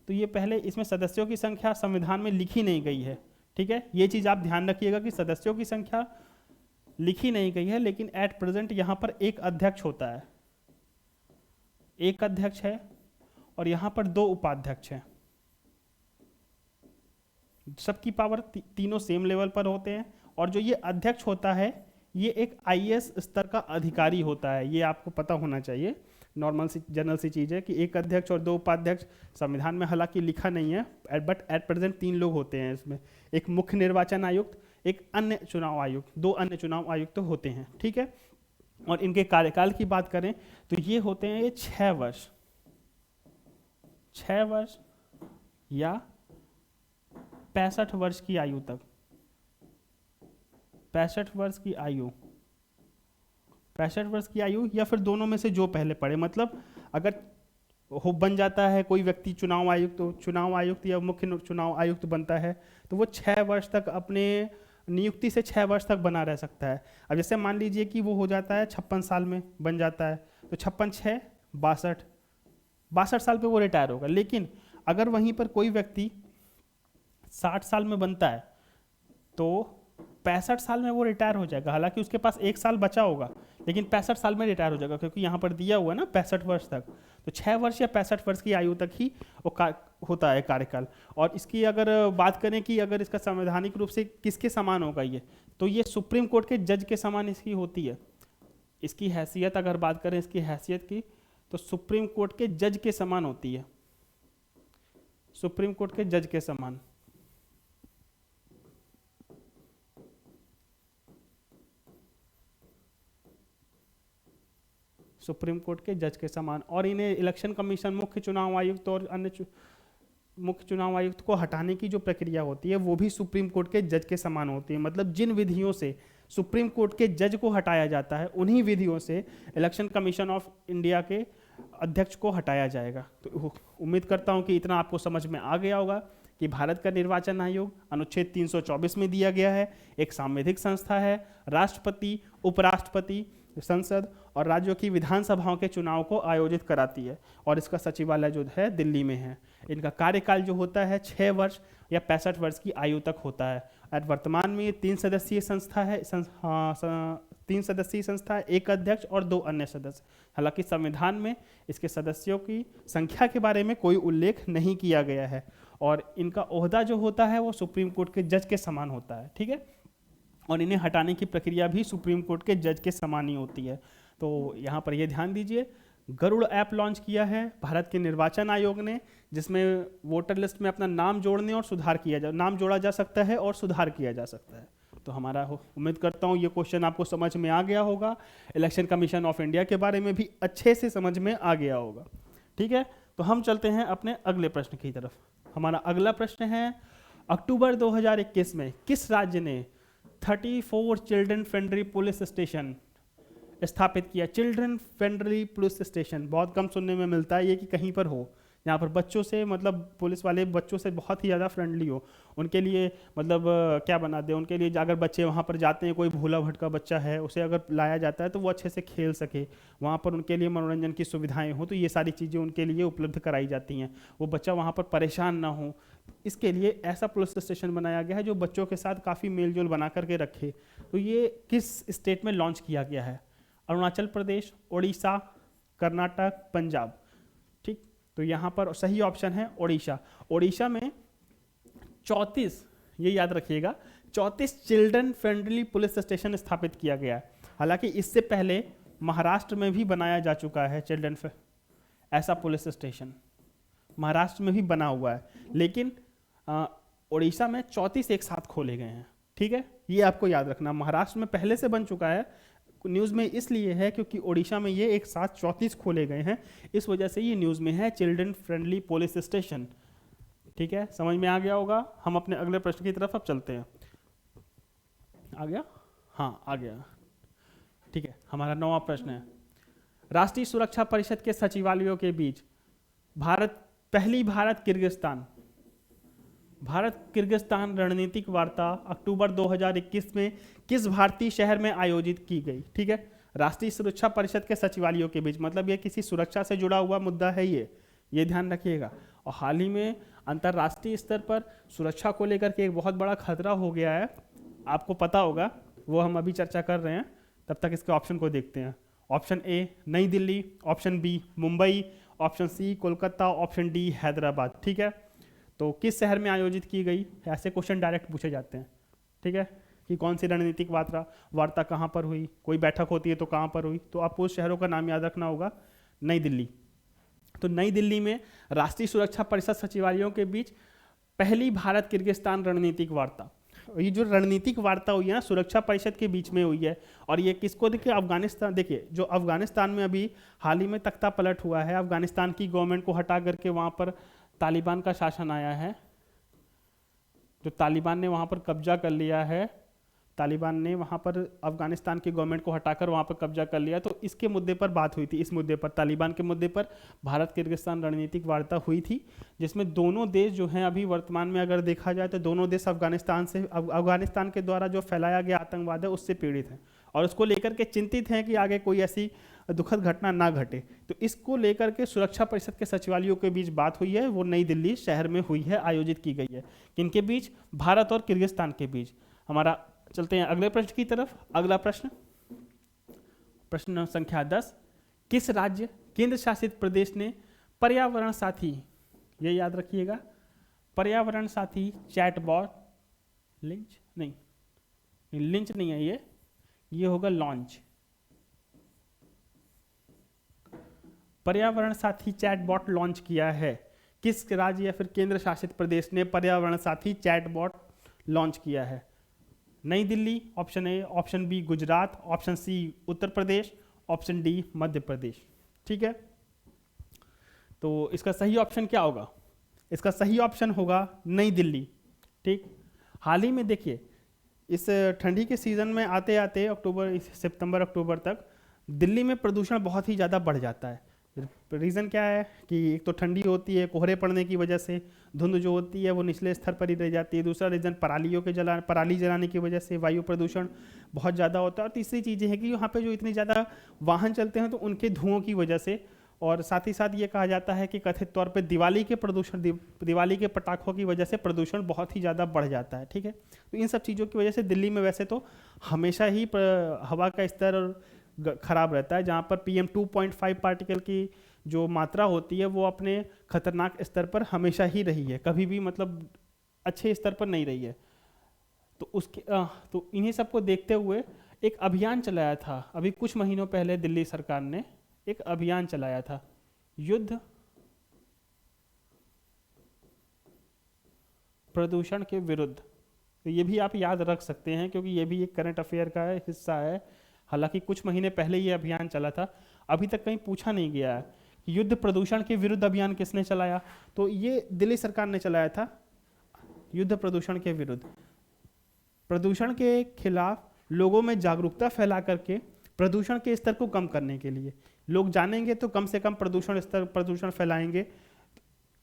तो ये पहले इसमें सदस्यों की संख्या संविधान में लिखी नहीं गई है। ठीक है, ये चीज़ आप ध्यान रखिएगा कि सदस्यों की संख्या लिखी नहीं गई है, लेकिन एट प्रेजेंट यहाँ पर एक अध्यक्ष होता है, एक अध्यक्ष है और यहाँ पर 2 उपाध्यक्ष हैं। सबकी पावर तीनों सेम लेवल पर होते हैं। और जो ये अध्यक्ष होता है ये एक आईएएस स्तर का अधिकारी होता है। ये आपको पता होना चाहिए, नॉर्मल सी जनरल सी चीज़ है कि एक अध्यक्ष और 2 उपाध्यक्ष। संविधान में हालांकि लिखा नहीं है, बट एट प्रेजेंट 3 लोग होते हैं इसमें, एक मुख्य निर्वाचन आयुक्त, एक अन्य चुनाव आयुक्त, 2 अन्य चुनाव आयुक्त तो होते हैं, ठीक है। और इनके कार्यकाल की बात करें तो ये होते हैं ये 6 वर्ष, 6 वर्ष या 65 वर्ष की आयु तक, 65 वर्ष की आयु, 65 वर्ष की आयु या फिर दोनों में से जो पहले पड़े। मतलब अगर हो बन जाता है कोई व्यक्ति चुनाव आयुक्त, तो चुनाव आयुक्त या मुख्य चुनाव आयुक्त बनता है तो वो 6 वर्ष तक अपने नियुक्ति से 6 वर्ष तक बना रह सकता है। अब जैसे मान लीजिए कि वो हो जाता है 56 साल में बन जाता है, तो 56 6 62, 62 साल पे वो रिटायर होगा। लेकिन अगर वहीं पर कोई व्यक्ति 60 साल में बनता है तो 65 साल में वो रिटायर हो जाएगा। हालांकि उसके पास 1 साल बचा होगा, लेकिन 65 साल में रिटायर हो जाएगा, क्योंकि यहाँ पर दिया हुआ है ना 65 वर्ष तक। तो 6 वर्ष या 65 वर्ष की आयु तक ही वो होता है कार्यकाल। और इसकी अगर बात करें कि अगर इसका संवैधानिक रूप से किसके समान होगा ये, तो ये सुप्रीम कोर्ट के जज के समान इसकी होती है। इसकी हैसियत अगर बात करें इसकी हैसियत की, तो सुप्रीम कोर्ट के जज के समान होती है, सुप्रीम कोर्ट के जज के समान। सुप्रीम कोर्ट के जज के समान। और इन्हें इलेक्शन कमीशन, मुख्य चुनाव आयुक्त और अन्य मुख्य चुनाव आयुक्त को हटाने की जो प्रक्रिया होती है वो भी सुप्रीम कोर्ट के जज के समान होती है। मतलब जिन विधियों से सुप्रीम कोर्ट के जज को हटाया जाता है, उन्हीं विधियों से इलेक्शन कमीशन ऑफ इंडिया के अध्यक्ष को हटाया जाएगा। तो उम्मीद करता हूं कि इतना आपको समझ में आ गया होगा कि भारत का निर्वाचन आयोग अनुच्छेद 324 में दिया गया है, एक सांविधिक संस्था है। राष्ट्रपति, उपराष्ट्रपति, संसद और राज्यों की विधानसभाओं के चुनाव को आयोजित कराती है, और इसका सचिवालय जो है दिल्ली में है। इनका कार्यकाल जो होता है 6 वर्ष या 65 वर्ष की आयु तक होता है। और वर्तमान में ये 3 सदस्यीय संस्था है, 3 सदस्यीय संस्था है, 1 अध्यक्ष और 2 अन्य सदस्य। हालांकि संविधान में इसके सदस्यों की संख्या के बारे में कोई उल्लेख नहीं किया गया है, और इनका ओहदा जो होता है वो सुप्रीम कोर्ट के जज के समान होता है, ठीक है। और इन्हें हटाने की प्रक्रिया भी सुप्रीम कोर्ट के जज के समान ही होती है। तो यहाँ पर ये ध्यान दीजिए, गरुड़ ऐप लॉन्च किया है भारत के निर्वाचन आयोग ने, जिसमें वोटर लिस्ट में अपना नाम जोड़ने और सुधार किया नाम जोड़ा जा सकता है और सुधार किया जा सकता है। तो हमारा उम्मीद करता हूँ ये क्वेश्चन आपको समझ में आ गया होगा। इलेक्शन कमीशन ऑफ इंडिया के बारे में भी अच्छे से समझ में आ गया होगा, ठीक है। तो हम चलते हैं अपने अगले प्रश्न की तरफ। हमारा अगला प्रश्न है, अक्टूबर 2021 में किस राज्य ने 34 चिल्ड्रन फ्रेंडली पुलिस स्टेशन स्थापित किया? चिल्ड्रन फ्रेंडली पुलिस स्टेशन बहुत कम सुनने में मिलता है ये कि कहीं पर हो जहाँ पर बच्चों से, मतलब पुलिस वाले बच्चों से बहुत ही ज़्यादा फ्रेंडली हो। उनके लिए मतलब क्या बना दे, उनके लिए अगर बच्चे वहाँ पर जाते हैं, कोई भूला भटका बच्चा है उसे अगर लाया जाता है तो वो अच्छे से खेल सके, वहाँ पर उनके लिए मनोरंजन की सुविधाएं हो, तो ये सारी चीज़ें उनके लिए उपलब्ध कराई जाती हैं। वो बच्चा वहाँ पर परेशान ना हो, इसके लिए ऐसा पुलिस स्टेशन बनाया गया है जो बच्चों के साथ काफ़ी मेलजोल बना करके रखे। तो ये किस स्टेट में लॉन्च किया गया है? अरुणाचल प्रदेश, उड़ीसा, कर्नाटक, पंजाब, ठीक। तो यहाँ पर सही ऑप्शन है उड़ीसा। उड़ीसा में 34, ये याद रखिएगा, 34 चिल्ड्रन फ्रेंडली पुलिस स्टेशन स्थापित किया गया है। हालांकि इससे पहले महाराष्ट्र में भी बनाया जा चुका है चिल्ड्रन ऐसा पुलिस स्टेशन, महाराष्ट्र में भी बना हुआ है, लेकिन उड़ीसा में 34 एक साथ खोले गए हैं, ठीक है। ये आपको याद रखना, महाराष्ट्र में पहले से बन चुका है, न्यूज़ में इसलिए है क्योंकि ओडिशा में ये एक साथ 34 खोले गए हैं, इस वजह से ये न्यूज़ में है चिल्ड्रन फ्रेंडली पुलिस स्टेशन, ठीक है। समझ में आ गया होगा। हम अपने अगले प्रश्न की तरफ अब चलते हैं। आ गया? हाँ आ गया, ठीक है। हमारा 9वां प्रश्न है, राष्ट्रीय सुरक्षा परिषद के सचिवालयों के बीच पहली भारत किर्गिस्तान रणनीतिक वार्ता अक्टूबर 2021 में किस भारतीय शहर में आयोजित की गई? ठीक है, राष्ट्रीय सुरक्षा परिषद के सचिवालयों के बीच, मतलब ये किसी सुरक्षा से जुड़ा हुआ मुद्दा है, ये ध्यान रखिएगा। और हाल ही में अंतर्राष्ट्रीय स्तर पर सुरक्षा को लेकर के एक बहुत बड़ा खतरा हो गया है, आपको पता होगा, वो हम अभी चर्चा कर रहे हैं। तब तक इसके ऑप्शन को देखते हैं। Option A Nai Delhi, option B Mumbai, option C Kolkata, option D Hyderabad. ठीक है, तो किस शहर में आयोजित की गई? ऐसे क्वेश्चन डायरेक्ट पूछे जाते हैं, ठीक है, कि कौन सी रणनीतिक वार्ता कहाँ पर हुई, कोई बैठक होती है तो कहाँ पर हुई, तो आपको उस शहरों का नाम याद रखना होगा। नई दिल्ली। तो नई दिल्ली में राष्ट्रीय सुरक्षा परिषद सचिवालयों के बीच पहली भारत किर्गिस्तान रणनीतिक वार्ता, ये जो रणनीतिक वार्ता हुई है ना सुरक्षा परिषद के बीच में हुई है, और ये किसको देखिए, अफगानिस्तान, देखिए जो अफगानिस्तान में अभी हाल ही में तख्ता पलट हुआ है, अफगानिस्तान की गवर्नमेंट को हटा करके वहाँ पर तालिबान का शासन आया है, जो तालिबान ने वहाँ पर कब्जा कर लिया है, तालिबान ने वहाँ पर अफगानिस्तान की गवर्नमेंट को हटाकर वहाँ पर कब्जा कर लिया। तो इसके मुद्दे पर बात हुई थी, इस मुद्दे पर, तालिबान के मुद्दे पर भारत किर्गिस्तान रणनीतिक वार्ता हुई थी, जिसमें दोनों देश जो हैं अभी वर्तमान में अगर देखा जाए तो दोनों देश अफगानिस्तान के द्वारा जो फैलाया गया आतंकवाद है उससे पीड़ित हैं और उसको लेकर के चिंतित हैं कि आगे कोई ऐसी दुखद घटना ना घटे। तो इसको लेकर के सुरक्षा परिषद के सचिवालयों के बीच बात हुई है, वो नई दिल्ली शहर में हुई है, आयोजित की गई है। किनके बीच? भारत और किर्गिस्तान के बीच। हमारा चलते हैं अगले प्रश्न की तरफ। अगला प्रश्न, प्रश्न संख्या 10, किस राज्य केंद्र शासित प्रदेश ने पर्यावरण साथी, ये याद रखिएगा, पर्यावरण साथी चैटबॉट, लिंच नहीं, लिंच नहीं है, ये होगा लॉन्च, पर्यावरण साथी चैटबॉट लॉन्च किया है। किस राज्य या फिर केंद्र शासित प्रदेश ने पर्यावरण साथी चैटबॉट लॉन्च किया है? New Delhi, option A, option B Gujarat, option C Uttar Pradesh, option D Madhya Pradesh. ठीक है, तो इसका सही ऑप्शन क्या होगा? इसका सही ऑप्शन होगा नई दिल्ली। ठीक, हाल ही में देखिए इस ठंडी के सीजन में आते आते सितंबर अक्टूबर तक दिल्ली में प्रदूषण बहुत ही ज़्यादा बढ़ जाता है। रीज़न क्या है कि एक तो ठंडी होती है, कोहरे पड़ने की वजह से धुंध जो होती है वो निचले स्तर पर ही रह जाती है। दूसरा रीज़न पराली जलाने की वजह से वायु प्रदूषण बहुत ज़्यादा होता है। और तीसरी चीज़ है कि यहाँ पे जो इतनी ज़्यादा वाहन चलते हैं तो उनके धुओं की वजह से, और साथ ही साथ ये कहा जाता है कि कथित तौर पे दिवाली के पटाखों की वजह से प्रदूषण बहुत ही ज़्यादा बढ़ जाता है। ठीक है, तो इन सब चीज़ों की वजह से दिल्ली में वैसे तो हमेशा ही हवा का स्तर खराब रहता है, जहाँ पर PM 2.5 पार्टिकल की जो मात्रा होती है वो अपने खतरनाक स्तर पर हमेशा ही रही है, कभी भी मतलब अच्छे स्तर पर नहीं रही है। तो इन्हीं सबको देखते हुए एक अभियान चलाया था अभी कुछ महीनों पहले, दिल्ली सरकार ने एक अभियान चलाया था, युद्ध प्रदूषण के विरुद्ध। तो ये भी आप याद रख सकते हैं क्योंकि ये भी एक करंट अफेयर का हिस्सा है। हालांकि कुछ महीने पहले ये अभियान चला था, अभी तक कहीं पूछा नहीं गया है कि युद्ध प्रदूषण के विरुद्ध अभियान किसने चलाया, तो ये दिल्ली सरकार ने चलाया था, युद्ध प्रदूषण के विरुद्ध। प्रदूषण के खिलाफ लोगों में जागरूकता फैला करके प्रदूषण के स्तर को कम करने के लिए, लोग जानेंगे तो कम से कम प्रदूषण फैलाएंगे,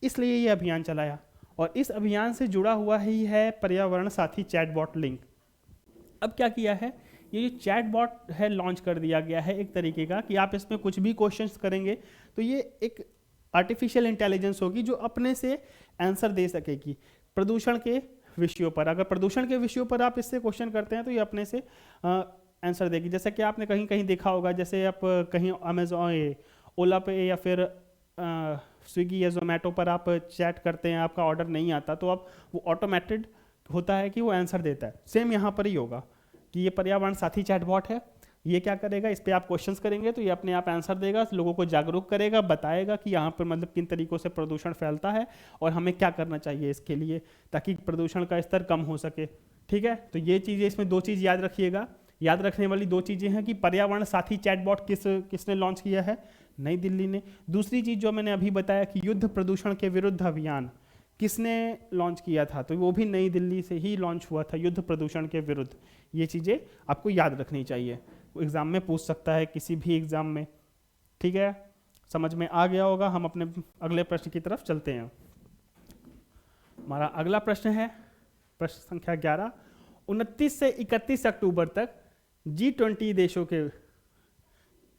इसलिए ये अभियान चलाया। और इस अभियान से जुड़ा हुआ ही है पर्यावरण साथी चैटबॉट लिंक। अब क्या किया है, ये जो चैटबॉट है लॉन्च कर दिया गया है एक तरीके का कि आप इसमें कुछ भी क्वेश्चंस करेंगे तो ये एक आर्टिफिशियल इंटेलिजेंस होगी जो अपने से आंसर दे सकेगी प्रदूषण के विषयों पर। अगर प्रदूषण के विषयों पर आप इससे क्वेश्चन करते हैं तो ये अपने से आंसर देगी। जैसे कि आपने कहीं कहीं देखा होगा, जैसे आप कहीं अमेजोन, ओला पे या फिर स्विगी या जोमेटो पर आप चैट करते हैं, आपका ऑर्डर नहीं आता तो आप वो ऑटोमेटेड होता है कि वो आंसर देता है। सेम यहाँ पर ही होगा कि ये पर्यावरण साथी चैटबॉट है, ये क्या करेगा, इस पर आप क्वेश्चंस करेंगे तो ये अपने आप आंसर देगा, लोगों को जागरूक करेगा, बताएगा कि यहाँ पर मतलब किन तरीकों से प्रदूषण फैलता है और हमें क्या करना चाहिए इसके लिए ताकि प्रदूषण का स्तर कम हो सके। ठीक है, तो ये चीज़ें, इसमें दो चीज़ याद रखिएगा। याद रखने वाली दो चीज़ें हैं कि पर्यावरण साथी चैटबॉट किसने लॉन्च किया है, नई दिल्ली ने। दूसरी चीज़ जो मैंने अभी बताया कि युद्ध प्रदूषण के विरुद्ध अभियान किसने लॉन्च किया था, तो वो भी नई दिल्ली से ही लॉन्च हुआ था, युद्ध प्रदूषण के विरुद्ध। ये चीज़ें आपको याद रखनी चाहिए, वो एग्ज़ाम में पूछ सकता है, किसी भी एग्ज़ाम में। ठीक है, समझ में आ गया होगा। हम अपने अगले प्रश्न की तरफ चलते हैं। हमारा अगला प्रश्न है प्रश्न संख्या 11, 29 से 31 अक्टूबर तक G20 देशों के,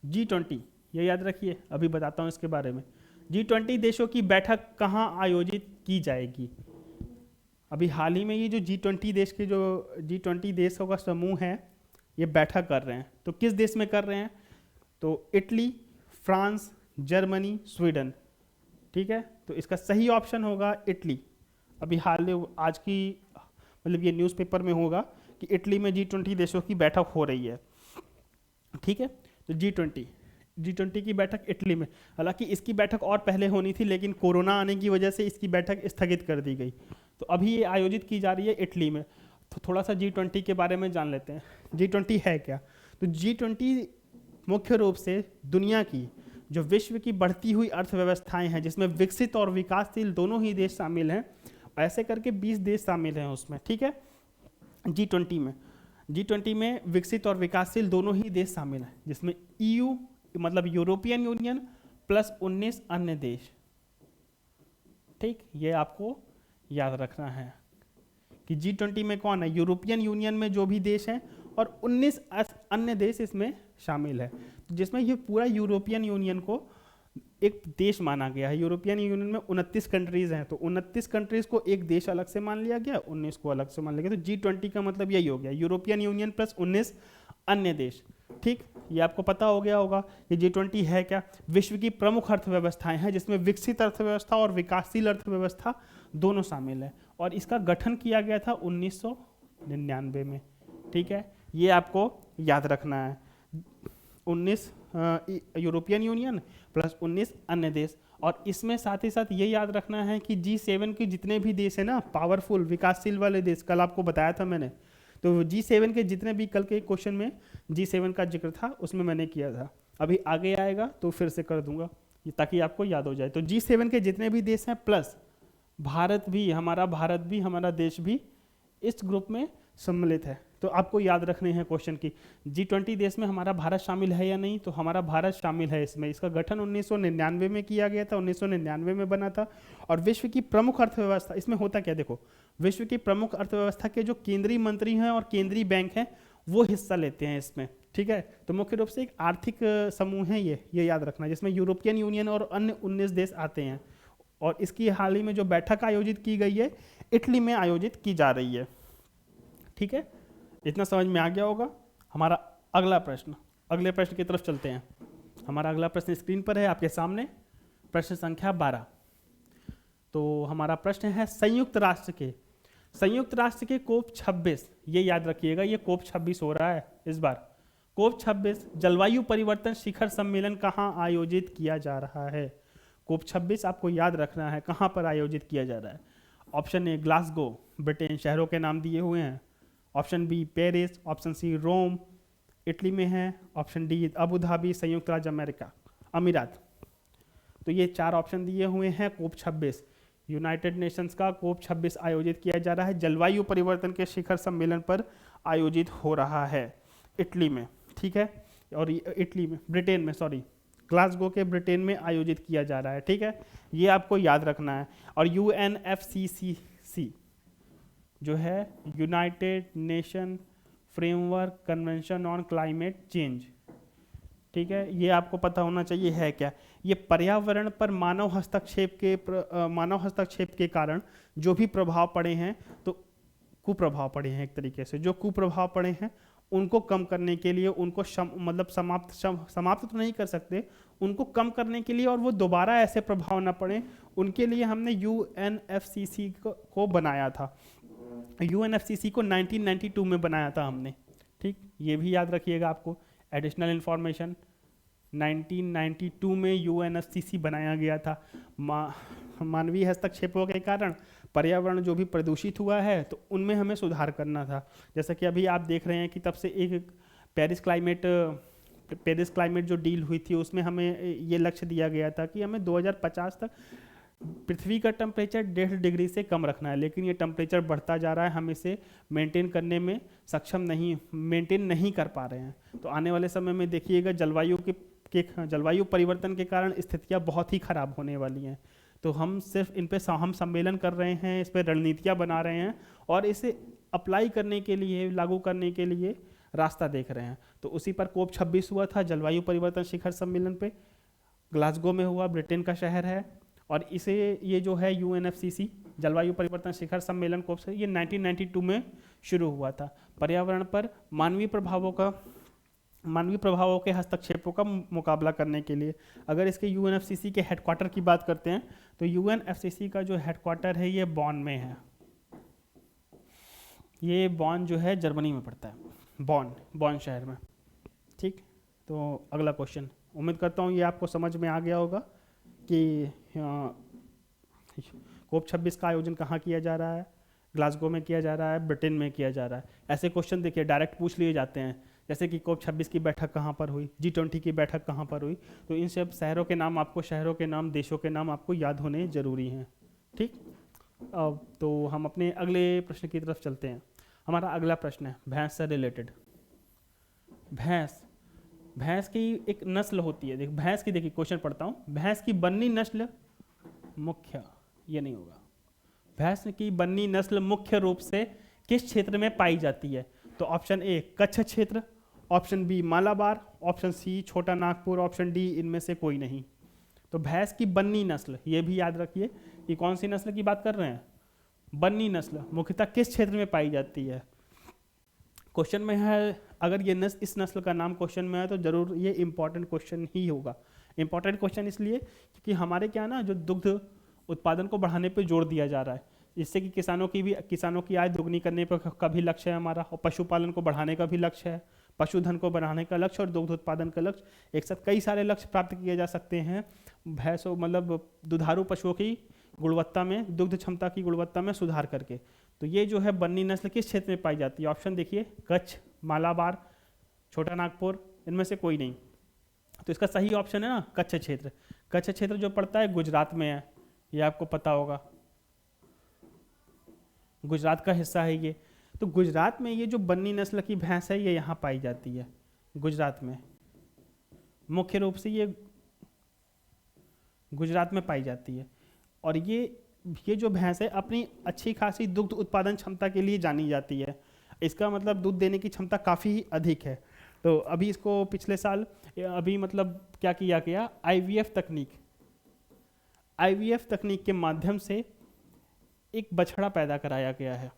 G20 ये याद रखिए, अभी बताता हूँ इसके बारे में। G20 देशों की बैठक कहाँ आयोजित की जाएगी? अभी हाल ही में ये जो G20 देशों का समूह है ये बैठक कर रहे हैं, तो किस देश में कर रहे हैं, तो इटली, फ्रांस, जर्मनी, स्वीडन। ठीक है, तो इसका सही ऑप्शन होगा इटली। अभी हाल में आज की मतलब ये न्यूज़पेपर में होगा कि इटली में G20 देशों की बैठक हो रही है। ठीक है, तो G20 की बैठक इटली में। हालांकि इसकी बैठक और पहले होनी थी लेकिन कोरोना आने की वजह से इसकी बैठक स्थगित कर दी गई, तो अभी ये आयोजित की जा रही है इटली में। तो थोड़ा सा G20 के बारे में जान लेते हैं। G20 है क्या? तो G20 मुख्य रूप से दुनिया की जो विश्व की बढ़ती हुई अर्थव्यवस्थाएं हैं, जिसमें विकसित और विकासशील दोनों ही देश शामिल हैं, ऐसे करके 20 देश शामिल हैं उसमें, ठीक है। G20 में विकसित और विकासशील दोनों ही देश शामिल हैं, जिसमें EU मतलब यूरोपियन यूनियन प्लस 19 अन्य देश। ठीक, ये आपको याद रखना है कि G20 में कौन है, यूरोपियन यूनियन में जो भी देश हैं और 19 अन्य देश इसमें शामिल है, जिसमें ये पूरा यूरोपियन यूनियन को एक देश माना गया है। यूरोपियन यूनियन में 29 कंट्रीज हैं, तो 29 कंट्रीज को एक देश अलग से मान लिया गया, 19 को अलग से मान लिया गया। तो G20 का मतलब यही हो गया, यूरोपियन यूनियन प्लस 19 अन्य देश। ठीक, ये आपको पता हो गया होगा कि G20 है क्या। विश्व की प्रमुख अर्थव्यवस्थाएं हैं, जिसमें विकसित अर्थव्यवस्था और विकासशील अर्थव्यवस्था दोनों शामिल है, और इसका गठन किया गया था 1999 में। ठीक है, ये आपको याद रखना है। 19 यूरोपियन यूनियन प्लस 19 अन्य देश, और इसमें साथ ही साथ ये याद रखना है कि G7 के जितने भी देश हैं ना, पावरफुल विकासशील वाले देश, कल आपको बताया था मैंने, तो G7 के जितने भी, कल के क्वेश्चन में G7 का जिक्र था, उसमें मैंने किया था, अभी आगे आएगा तो फिर से कर दूंगा ताकि आपको याद हो जाए। तो G7 के जितने भी देश हैं प्लस भारत भी, हमारा देश भी इस ग्रुप में सम्मिलित है। तो आपको याद रखने हैं क्वेश्चन की, G20 देश में हमारा भारत शामिल है या नहीं, तो हमारा भारत शामिल है इसमें। इसका गठन 1999 में किया गया था, 1999 में बना था। और विश्व की प्रमुख अर्थव्यवस्था, इसमें होता क्या देखो, विश्व की प्रमुख अर्थव्यवस्था के जो केंद्रीय मंत्री हैं और केंद्रीय बैंक हैं वो हिस्सा लेते हैं इसमें। ठीक है, तो मुख्य रूप से एक आर्थिक समूह है ये याद रखना, जिसमें यूरोपियन यूनियन और अन्य 19 देश आते हैं। और इसकी हाल ही में जो बैठक आयोजित की गई है, इटली में आयोजित की जा रही है। ठीक है, इतना समझ में आ गया होगा। हमारा अगला प्रश्न, अगले प्रश्न की तरफ चलते हैं। हमारा अगला प्रश्न स्क्रीन पर है आपके सामने, प्रश्न संख्या 12। तो हमारा प्रश्न है संयुक्त राष्ट्र के कोप 26, ये याद रखिएगा, ये कोप 26 हो रहा है इस बार। कोप 26 जलवायु परिवर्तन शिखर सम्मेलन कहाँ आयोजित किया जा रहा है? कोप 26 आपको याद रखना है कहाँ पर आयोजित किया जा रहा है। ऑप्शन ए ग्लासगो, ब्रिटेन, शहरों के नाम दिए हुए हैं। Option B Paris, option C Rome, Italy में है। ऑप्शन डी अबू धाबी, संयुक्त राज्य अमीरात। तो ये 4 ऑप्शन दिए हुए हैं। कोप 26 यूनाइटेड नेशंस का कोप 26 आयोजित किया जा रहा है, जलवायु परिवर्तन के शिखर सम्मेलन पर आयोजित हो रहा है इटली में। ठीक है, और इटली में, ब्रिटेन में, सॉरी, ग्लासगो के ब्रिटेन में आयोजित किया जा रहा है। ठीक है, ये आपको याद रखना है। और UNFCCC जो है, United nation framework convention on climate change, ठीक है, ये आपको पता होना चाहिए है क्या। ये पर्यावरण पर मानव हस्तक्षेप के कारण जो भी प्रभाव पड़े हैं, तो कुप्रभाव पड़े हैं, एक तरीके से जो कुप्रभाव पड़े हैं उनको कम करने के लिए, उनको समाप्त तो नहीं कर सकते, उनको कम करने के लिए और वो दोबारा ऐसे प्रभाव ना पड़े, उनके लिए हमने UNFCCC को बनाया था। UNFCCC को 1992 में बनाया था हमने। ठीक, ये भी याद रखिएगा आपको, एडिशनल इंफॉर्मेशन, 1992 में UNFCCC बनाया गया था। मानवीय हस्तक्षेपों के कारण पर्यावरण जो भी प्रदूषित हुआ है, तो उनमें हमें सुधार करना था। जैसा कि अभी आप देख रहे हैं कि तब से एक पेरिस क्लाइमेट जो डील हुई थी, उसमें हमें ये लक्ष्य दिया गया था कि हमें 2050 तक पृथ्वी का टेम्परेचर 1.5 डिग्री से कम रखना है, लेकिन ये टेम्परेचर बढ़ता जा रहा है, हम इसे मेंटेन करने में मेंटेन नहीं कर पा रहे हैं। तो आने वाले समय में देखिएगा जलवायु परिवर्तन के कारण स्थितियां बहुत ही खराब होने वाली हैं। तो हम सिर्फ इन पे हम सम्मेलन कर रहे हैं, इस पर रणनीतियाँ बना रहे हैं और इसे अप्लाई करने के लिए, लागू करने के लिए रास्ता देख रहे हैं। तो उसी पर कोप 26 हुआ था, जलवायु परिवर्तन शिखर सम्मेलन पे, ग्लासगो में हुआ, ब्रिटेन का शहर है। और इसे, ये जो है UNFCCC जलवायु परिवर्तन शिखर सम्मेलन कोप से, ये 1992 में शुरू हुआ था। पर्यावरण पर मानवीय प्रभावों के हस्तक्षेपों का मुकाबला करने के लिए। अगर इसके UNFCCC के हेडक्वार्टर की बात करते हैं, तो UNFCCC का जो हेडक्वार्टर है ये बॉन में है। ये बॉन जो है जर्मनी में पड़ता है, बॉन शहर में। ठीक, तो अगला क्वेश्चन, उम्मीद करता हूँ ये आपको समझ में आ गया होगा कि कोप 26 का आयोजन कहाँ किया जा रहा है। ग्लासगो में किया जा रहा है, ब्रिटेन में किया जा रहा है। ऐसे क्वेश्चन देखिए डायरेक्ट पूछ लिए जाते हैं, जैसे कि कोप 26 की बैठक कहाँ पर हुई, G20 की बैठक कहाँ पर हुई। तो इन सब शहरों के नाम आपको, शहरों के नाम, देशों के नाम आपको याद होने जरूरी हैं। ठीक, अब तो हम अपने अगले प्रश्न की तरफ चलते हैं। हमारा अगला प्रश्न है भैंस से रिलेटेड। भैंस की एक नस्ल होती है, देख भैंस की, देखिए क्वेश्चन पढ़ता हूँ। भैंस की बन्नी नस्ल मुख्य, ये नहीं होगा। भैंस की बन्नी नस्ल मुख्य रूप से किस क्षेत्र में पाई जाती है? तो ऑप्शन ए कच्छ क्षेत्र, option B Malabar, option C Chota Nagpur, option D इनमें से कोई नहीं। तो भैंस की बन्नी नस्ल, ये भी याद रखिए कि कौन सी नस्ल की बात कर रहे हैं। बन्नी नस्ल मुख्यतः किस क्षेत्र में पाई जाती है? क्वेश्चन में है, अगर ये इस नस्ल का नाम क्वेश्चन में है तो जरूर ये इंपॉर्टेंट क्वेश्चन ही होगा। इंपॉर्टेंट क्वेश्चन इसलिए क्योंकि हमारे क्या ना, जो दुग्ध उत्पादन को बढ़ाने पे जोर दिया जा रहा है, जिससे कि किसानों की आय दोगुनी करने पर का भी लक्ष्य है हमारा, और पशुपालन को बढ़ाने का भी लक्ष्य है, पशुधन को बढ़ाने का लक्ष्य और दुग्ध उत्पादन का लक्ष्य, एक साथ कई सारे लक्ष्य प्राप्त किए जा सकते हैं भैंसों, मतलब दुधारू पशुओं की गुणवत्ता में, दुग्ध क्षमता की गुणवत्ता में सुधार करके। तो ये जो है बन्नी नस्ल किस क्षेत्र में पाई जाती है? ऑप्शन देखिए कच्छ, मालाबार, छोटा नागपुर, इनमें से कोई नहीं। तो इसका सही ऑप्शन है ना कच्छ क्षेत्र। कच्छ क्षेत्र जो पड़ता है गुजरात में है, ये आपको पता होगा, गुजरात का हिस्सा है ये। तो गुजरात में ये जो बन्नी नस्ल की भैंस है ये यहाँ पाई जाती है, गुजरात में। मुख्य रूप से ये गुजरात में पाई जाती है। और ये जो भैंस है अपनी अच्छी खासी दुग्ध उत्पादन क्षमता के लिए जानी जाती है। इसका मतलब दूध देने की क्षमता काफ़ी अधिक है। तो अभी इसको पिछले साल अभी मतलब क्या किया गया, आईवीएफ तकनीक के माध्यम से एक बछड़ा पैदा कराया गया है।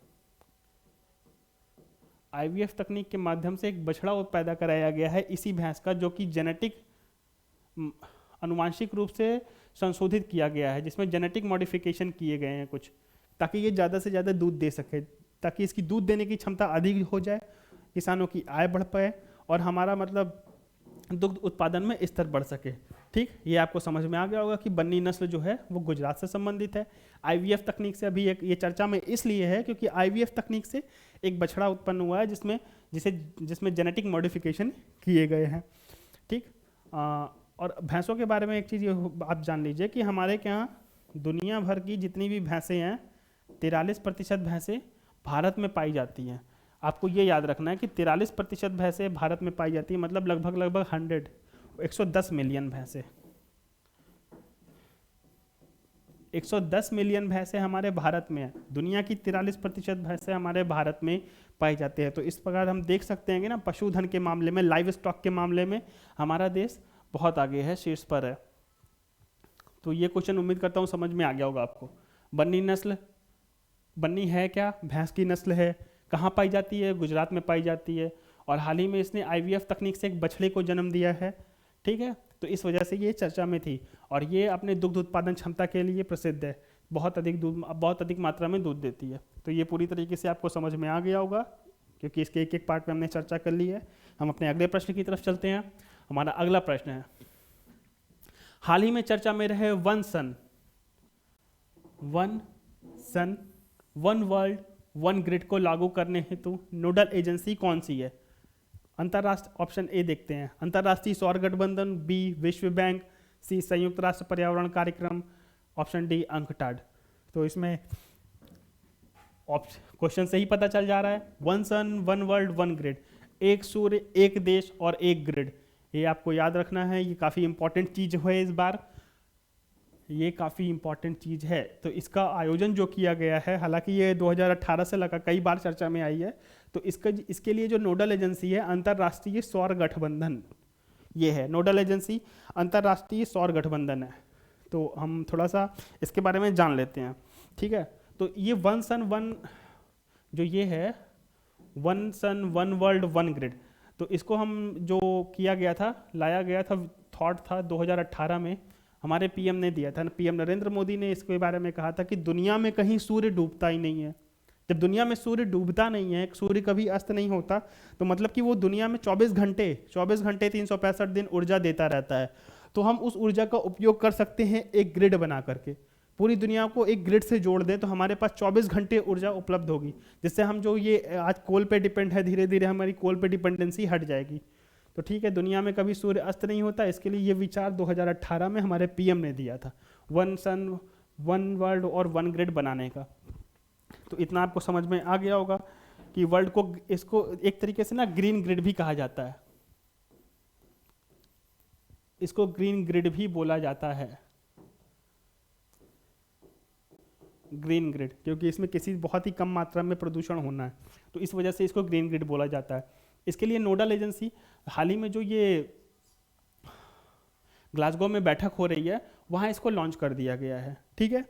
आईवीएफ तकनीक के माध्यम से एक बछड़ा पैदा कराया गया है इसी भैंस का, जो कि जेनेटिक आनुवांशिक रूप से संशोधित किया गया है, जिसमें जेनेटिक मॉडिफिकेशन किए गए हैं कुछ, ताकि ये ज़्यादा से ज़्यादा दूध दे सके, ताकि इसकी दूध देने की क्षमता अधिक हो जाए, किसानों की आय बढ़ पाए और हमारा मतलब दुग्ध उत्पादन में स्तर बढ़ सके। ठीक, ये आपको समझ में आ गया होगा कि बन्नी नस्ल जो है वो गुजरात से संबंधित है। आईवीएफ तकनीक से अभी ये चर्चा में इसलिए है क्योंकि आईवीएफ तकनीक से एक बछड़ा उत्पन्न हुआ है जिसमें जेनेटिक मॉडिफिकेशन किए गए हैं। ठीक, और भैंसों के बारे में एक चीज़ ये आप जान लीजिए कि हमारे यहाँ दुनिया भर की जितनी भी भैंसें हैं 43% भैंसें भारत में पाई जाती हैं। आपको ये याद रखना है कि 43% भैंसें भारत में पाई जाती है, मतलब लगभग 110 मिलियन भैंसें, 110 मिलियन भैंसें हमारे भारत में है। दुनिया की 43% भैंसें हमारे भारत में पाई जाती है। तो इस प्रकार हम देख सकते हैं कि ना पशुधन के मामले में, लाइव स्टॉक के मामले में हमारा देश बहुत आगे है, शीर्ष पर है। तो ये क्वेश्चन उम्मीद करता हूँ समझ में आ गया होगा आपको। बन्नी नस्ल, बन्नी है क्या? भैंस की नस्ल है। कहाँ पाई जाती है? गुजरात में पाई जाती है। और हाल ही में इसने आईवीएफ तकनीक से एक बछड़े को जन्म दिया है। ठीक है, तो इस वजह से ये चर्चा में थी और ये अपने दुग्ध उत्पादन क्षमता के लिए प्रसिद्ध है। बहुत अधिक मात्रा में दूध देती है। तो ये पूरी तरीके से आपको समझ में आ गया होगा क्योंकि इसके एक एक पार्ट में हमने चर्चा कर ली है। हम अपने अगले प्रश्न की तरफ चलते हैं। हमारा अगला प्रश्न है, हाल ही में चर्चा में रहे वन वर्ल्ड वन ग्रिड को लागू करने हेतु नोडल एजेंसी कौन सी है? अंतरराष्ट्रीय, ऑप्शन ए देखते हैं, अंतरराष्ट्रीय सौर गठबंधन, बी विश्व बैंक, सी संयुक्त राष्ट्र पर्यावरण कार्यक्रम, ऑप्शन डी अंकटाड। तो इसमें क्वेश्चन से ही पता चल जा रहा है, one sun one world one grid, एक सूर्य एक देश और एक ग्रिड। ये आपको याद रखना है, ये काफ़ी इंपॉर्टेंट चीज़ है इस बार, ये काफ़ी इंपॉर्टेंट चीज़ है। तो इसका आयोजन जो किया गया है, हालांकि ये 2018 से लगा कई बार चर्चा में आई है। तो इसके लिए जो नोडल एजेंसी है अंतर्राष्ट्रीय सौर गठबंधन, ये है नोडल एजेंसी, अंतर्राष्ट्रीय सौर गठबंधन है। तो हम थोड़ा सा इसके बारे में जान लेते हैं। ठीक है, तो ये वन सन वन जो ये है, one sun one world one grid, तो इसको हम जो किया गया था, लाया गया था, थॉट था 2018 में हमारे पीएम ने दिया था। पीएम नरेंद्र मोदी ने इसके बारे में कहा था कि दुनिया में कहीं सूर्य डूबता ही नहीं है। जब दुनिया में सूर्य डूबता नहीं है, सूर्य कभी अस्त नहीं होता, तो मतलब कि वो दुनिया में 24 घंटे 365 दिन ऊर्जा देता रहता है। तो हम उस ऊर्जा का उपयोग कर सकते हैं एक ग्रिड बना करके। पूरी दुनिया को एक ग्रिड से जोड़ दें तो हमारे पास 24 घंटे ऊर्जा उपलब्ध होगी, जिससे हम जो ये आज कोल पे डिपेंड है, धीरे धीरे हमारी कोल पे डिपेंडेंसी हट जाएगी। तो ठीक है, दुनिया में कभी सूर्य अस्त नहीं होता, इसके लिए ये विचार 2018 में हमारे पीएम ने दिया था, वन सन वन वर्ल्ड और वन ग्रिड बनाने का। तो इतना आपको समझ में आ गया होगा कि वर्ल्ड को, इसको एक तरीके से ना ग्रीन ग्रिड भी कहा जाता है, इसको ग्रीन ग्रिड भी बोला जाता है, ग्रीन ग्रिड, क्योंकि इसमें किसी बहुत ही कम मात्रा में प्रदूषण होना है, तो इस वजह से इसको ग्रीन ग्रिड बोला जाता है। इसके लिए नोडल एजेंसी, हाल ही में जो ये ग्लासगो में बैठक हो रही है, वहाँ इसको लॉन्च कर दिया गया है। ठीक है,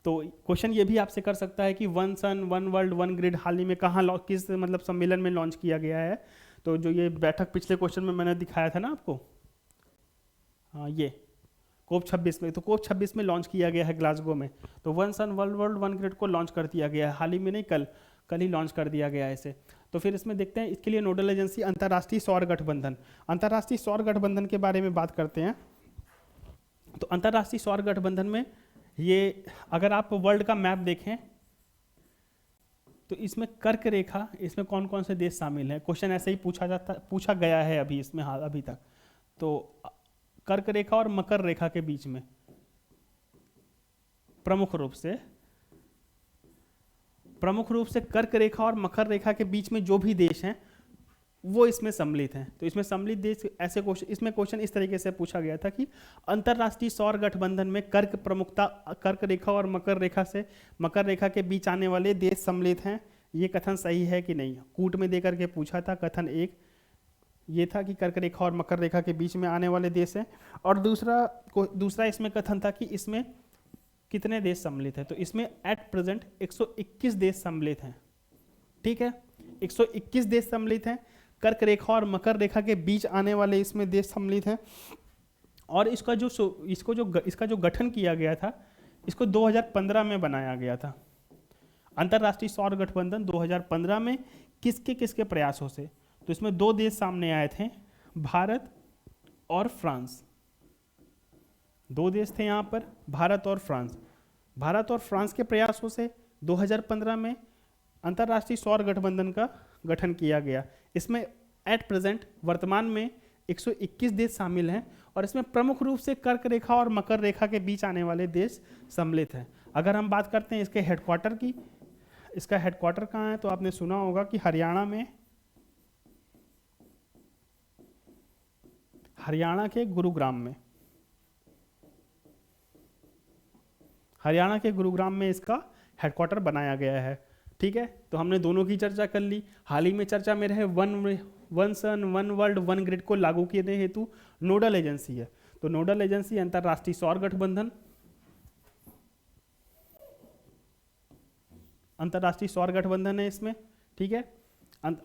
तो क्वेश्चन ये भी आपसे कर सकता है कि one sun one world one grid हाल ही में कहाँ किस मतलब सम्मेलन में लॉन्च किया गया है। तो जो ये बैठक पिछले क्वेश्चन में मैंने दिखाया था ना आपको, हाँ ये कोप 26 में, तो कोप 26 में लॉन्च किया गया है ग्लासगो में। तो one sun one world one grid को लॉन्च कर दिया गया है, हाल ही में नहीं, कल ही लॉन्च कर दिया गया है इसे। तो फिर इसमें देखते हैं, इसके लिए नोडल एजेंसी अंतर्राष्ट्रीय सौर गठबंधन, अंतर्राष्ट्रीय सौर गठबंधन के बारे में बात करते हैं। तो अंतर्राष्ट्रीय सौर गठबंधन में ये, अगर आप वर्ल्ड का मैप देखें तो इसमें कर्क रेखा, इसमें कौन कौन से देश शामिल हैं, क्वेश्चन ऐसे ही पूछा गया है अभी इसमें, हाँ अभी तक। तो कर्क रेखा और मकर रेखा के बीच में प्रमुख रूप से कर्क रेखा और मकर रेखा के बीच में जो भी देश हैं वो इसमें सम्मिलित हैं। तो इसमें सम्मिलित देश, ऐसे क्वेश्चन, इसमें क्वेश्चन इस तरीके से पूछा गया था कि अंतर्राष्ट्रीय सौर गठबंधन में कर्क रेखा और मकर रेखा के बीच आने वाले देश सम्मिलित हैं, ये कथन सही है कि नहीं। कूट में देकर के पूछा था। कथन एक ये था कि कर्क रेखा और मकर रेखा के बीच में आने वाले देश हैं, और दूसरा इसमें कथन था कि इसमें कितने देश सम्मिलित हैं। तो इसमें एट प्रेजेंट 121 देश सम्मिलित हैं। ठीक है, 121 देश सम्मिलित हैं, कर्क रेखा और मकर रेखा के बीच आने वाले इसमें देश सम्मिलित हैं। और इसका जो गठन किया गया था, इसको 2015 में बनाया गया था। अंतर्राष्ट्रीय सौर गठबंधन 2015 में किसके प्रयासों से, तो इसमें दो देश सामने आए थे, भारत और फ्रांस। दो देश थे यहाँ पर, भारत और फ्रांस। भारत और फ्रांस के प्रयासों से 2015 में अंतर्राष्ट्रीय सौर गठबंधन का गठन किया गया। इसमें एट प्रेजेंट वर्तमान में 121 देश शामिल हैं, और इसमें प्रमुख रूप से कर्क रेखा और मकर रेखा के बीच आने वाले देश सम्मिलित हैं। अगर हम बात करते हैं इसके हेडक्वार्टर की, इसका हेडक्वार्टर कहाँ है, तो आपने सुना होगा कि हरियाणा के गुरुग्राम में इसका हेडक्वार्टर बनाया गया है। ठीक है, तो हमने दोनों की चर्चा कर ली। हाल ही में चर्चा में रहे one sun one world one grid को लागू करने हेतु नोडल एजेंसी है। तो नोडल एजेंसी अंतर्राष्ट्रीय सौर गठबंधन है इसमें। ठीक है,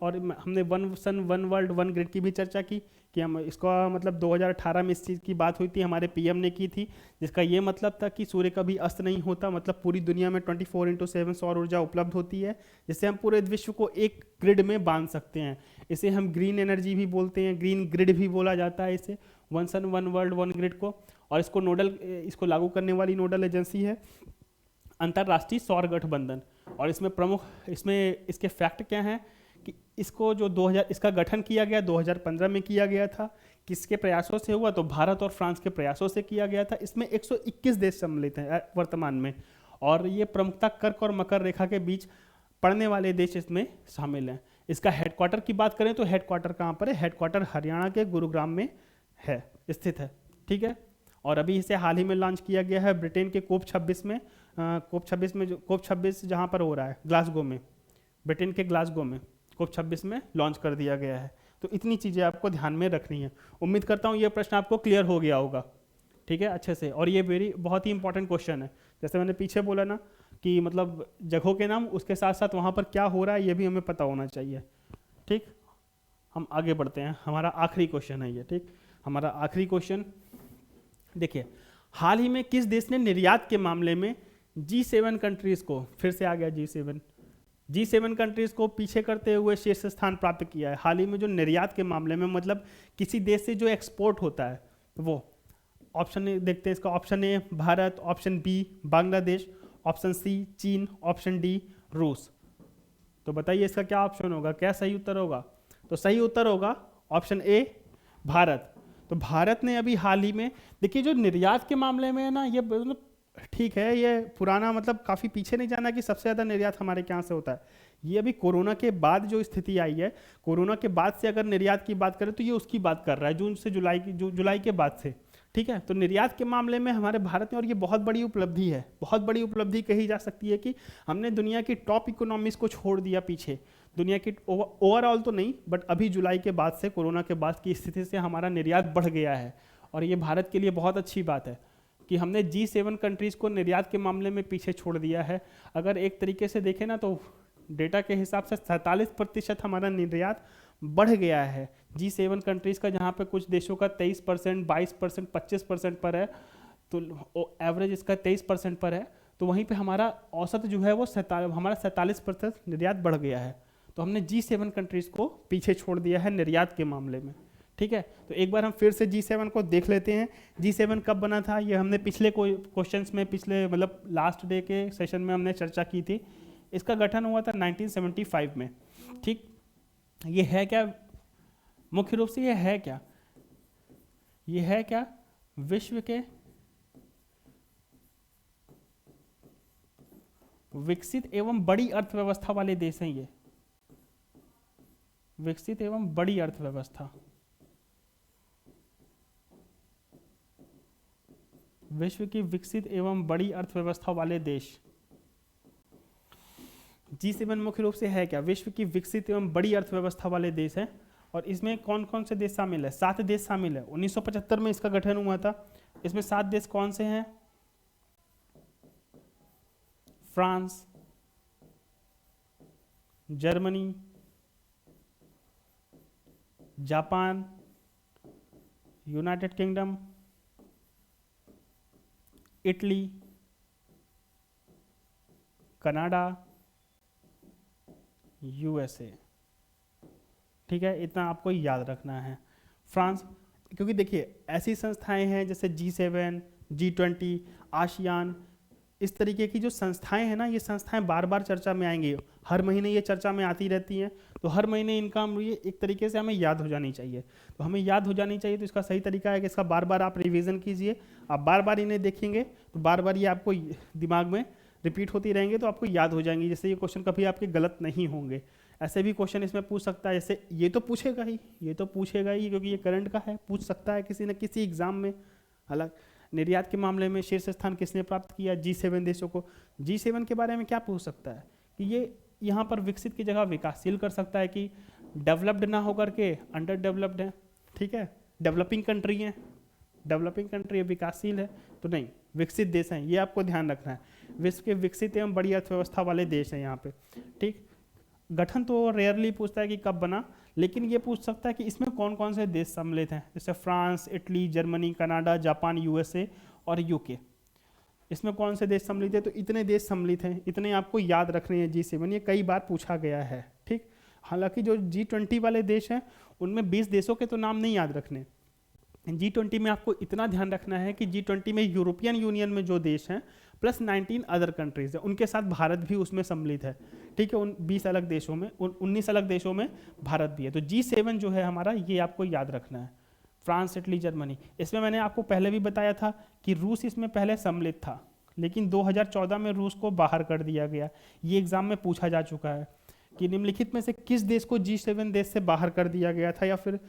और हमने one sun one world one grid की भी चर्चा की कि हम इसका मतलब 2018 में इस चीज़ की बात हुई थी, हमारे पीएम ने की थी, जिसका ये मतलब था कि सूर्य कभी अस्त नहीं होता, मतलब पूरी दुनिया में 24/7 सौर ऊर्जा उपलब्ध होती है, जिससे हम पूरे विश्व को एक ग्रिड में बांध सकते हैं। इसे हम ग्रीन एनर्जी भी बोलते हैं, ग्रीन ग्रिड भी बोला जाता है इसे, one sun one world one grid को। और इसको लागू करने वाली नोडल एजेंसी है अंतर्राष्ट्रीय सौर गठबंधन। और इसमें इसके फैक्ट क्या हैं कि इसका गठन किया गया 2015 में किया गया था। किसके प्रयासों से हुआ, तो भारत और फ्रांस के प्रयासों से किया गया था। इसमें 121 देश सम्मिलित हैं वर्तमान में, और ये प्रमुखता कर्क और मकर रेखा के बीच पड़ने वाले देश इसमें शामिल हैं। इसका हेडक्वार्टर की बात करें तो हेडक्वार्टर कहाँ पर है, हेडक्वार्टर हरियाणा के गुरुग्राम में स्थित है। ठीक है, और अभी इसे हाल ही में लॉन्च किया गया है ब्रिटेन के कोप 26 जहाँ पर हो रहा है ग्लासगो में, ब्रिटेन के ग्लासगो में कोप 26 में लॉन्च कर दिया गया है। तो इतनी चीज़ें आपको ध्यान में रखनी है। उम्मीद करता हूँ ये प्रश्न आपको क्लियर हो गया होगा। ठीक है, अच्छे से। और ये बहुत ही इंपॉर्टेंट क्वेश्चन है। जैसे मैंने पीछे बोला ना कि मतलब जगहों के नाम, उसके साथ साथ वहाँ पर क्या हो रहा है ये भी हमें पता होना चाहिए। ठीक, हम आगे बढ़ते हैं। हमारा आखिरी क्वेश्चन है ये। ठीक, हमारा आखिरी क्वेश्चन देखिए, हाल ही में किस देश ने निर्यात के मामले में G7 कंट्रीज को, फिर से आ गया G7 कंट्रीज को पीछे करते हुए शीर्ष स्थान प्राप्त किया है। हाल ही में जो निर्यात के मामले में, मतलब किसी देश से जो एक्सपोर्ट होता है वो, ऑप्शन देखते हैं इसका। Option A Bharat, option B Bangladesh, option C चीन, ऑप्शन डी रूस। तो बताइए इसका क्या ऑप्शन होगा, क्या सही उत्तर होगा? तो सही उत्तर होगा ऑप्शन ए भारत। तो भारत ने अभी हाल ही में, देखिए जो निर्यात के मामले में है ना, ये मतलब ठीक है, ये पुराना मतलब काफ़ी पीछे नहीं जाना कि सबसे ज़्यादा निर्यात हमारे यहाँ से होता है। ये अभी कोरोना के बाद जो स्थिति आई है, कोरोना के बाद से अगर निर्यात की बात करें तो ये उसकी बात कर रहा है, जून से जुलाई की, जुलाई के बाद से। ठीक है, तो निर्यात के मामले में हमारे भारत में, और ये बहुत बड़ी उपलब्धि है, बहुत बड़ी उपलब्धि कही जा सकती है कि हमने दुनिया की टॉप इकोनॉमीज को छोड़ दिया पीछे। दुनिया की ओवरऑल तो नहीं, बट अभी जुलाई के बाद से, कोरोना के बाद की स्थिति से हमारा निर्यात बढ़ गया है। और ये भारत के लिए बहुत अच्छी बात है कि हमने G7 कंट्रीज़ को निर्यात के मामले में पीछे छोड़ दिया है। अगर एक तरीके से देखें ना, तो डेटा के हिसाब से 47% हमारा निर्यात बढ़ गया है G7 कंट्रीज़ का, जहाँ पे कुछ देशों का 23%, 22%, 25% पर है, तो एवरेज इसका 23% पर है। तो वहीं पे हमारा औसत जो है वो हमारा 47% निर्यात बढ़ गया है। तो हमने G7 कंट्रीज़ को पीछे छोड़ दिया है निर्यात के मामले में। ठीक है, तो एक बार हम फिर से G7 को देख लेते हैं। G7 कब बना था, ये हमने पिछले क्वेश्चंस में, पिछले मतलब लास्ट डे के सेशन में हमने चर्चा की थी। इसका गठन हुआ था 1975 में। ठीक, ये है क्या, मुख्य रूप से ये है क्या, ये है क्या, विश्व के विकसित एवं बड़ी अर्थव्यवस्था वाले देश हैं। ये विकसित एवं बड़ी अर्थव्यवस्था, विश्व की विकसित एवं बड़ी अर्थव्यवस्था वाले देश। G7 मुख्य रूप से है क्या, विश्व की विकसित एवं बड़ी अर्थव्यवस्था वाले देश हैं। और इसमें कौन कौन से देश शामिल है? 7 देश शामिल है। 1975 में इसका गठन हुआ था। इसमें 7 देश कौन से हैं? France, Germany, Japan, United kingdom, Italy, Canada, USA. ठीक है, इतना आपको याद रखना है। फ्रांस, क्योंकि देखिए ऐसी संस्थाएं हैं जैसे G7, G20, आसियान, इस तरीके की जो संस्थाएं हैं ना, ये संस्थाएं बार बार चर्चा में आएंगी, हर महीने ये चर्चा में आती रहती हैं। तो हर महीने इनका ये एक तरीके से हमें याद हो जानी चाहिए। तो हमें याद हो जानी चाहिए, तो इसका सही तरीका है कि इसका बार बार आप रिवीजन कीजिए। आप बार बार इन्हें देखेंगे तो बार बार ये आपको दिमाग में रिपीट होती रहेंगे, तो आपको याद हो जाएंगी। जैसे ये क्वेश्चन कभी आपके गलत नहीं होंगे। ऐसे भी क्वेश्चन इसमें पूछ सकता है, जैसे ये तो पूछेगा ही, ये तो पूछेगा ही, क्योंकि ये करंट का है, पूछ सकता है किसी न किसी एग्जाम में। हालांकि निर्यात के मामले में शीर्ष स्थान किसने प्राप्त किया? G7 देशों को। G7 के बारे में क्या पूछ सकता है कि ये यहाँ पर विकसित की जगह विकासशील कर सकता है, कि डेवलप्ड ना होकर के अंडर डेवलप्ड है। ठीक है, डेवलपिंग कंट्री है, डेवलपिंग कंट्री है, विकासशील है तो नहीं, विकसित देश हैं, ये आपको ध्यान रखना है। विश्व के विकसित एवं बड़ी अर्थव्यवस्था वाले देश हैं यहाँ पे। ठीक, गठन तो रेयरली पूछता है कि कब बना, लेकिन ये पूछ सकता है कि इसमें कौन कौन से देश सम्मिलित हैं, जैसे France, Italy, Germany, Canada, Japan, USA और यूके। इसमें कौन से देश सम्मिलित है? तो इतने देश सम्मिलित हैं, इतने आपको याद रखने हैं। G7 ये कई बार पूछा गया है। ठीक, हालांकि जो G20 वाले देश हैं उनमें 20 देशों के तो नाम नहीं याद रखने। G20 में आपको इतना ध्यान रखना है कि G20 में यूरोपियन यूनियन में जो देश हैं प्लस 19 अदर कंट्रीज है, उनके साथ भारत भी उसमें सम्मिलित है। ठीक है, उन 20 अलग देशों में, 19 अलग देशों में भारत भी है। तो G7 जो है हमारा, ये आपको याद रखना है। France, Italy, Germany. इसमें मैंने आपको पहले भी बताया था कि रूस इसमें पहले सम्मिलित था, लेकिन 2014 में रूस को बाहर कर दिया गया। ये एग्जाम में पूछा जा चुका है कि निम्नलिखित में से किस देश को G7 देश से बाहर कर दिया गया था, या फिर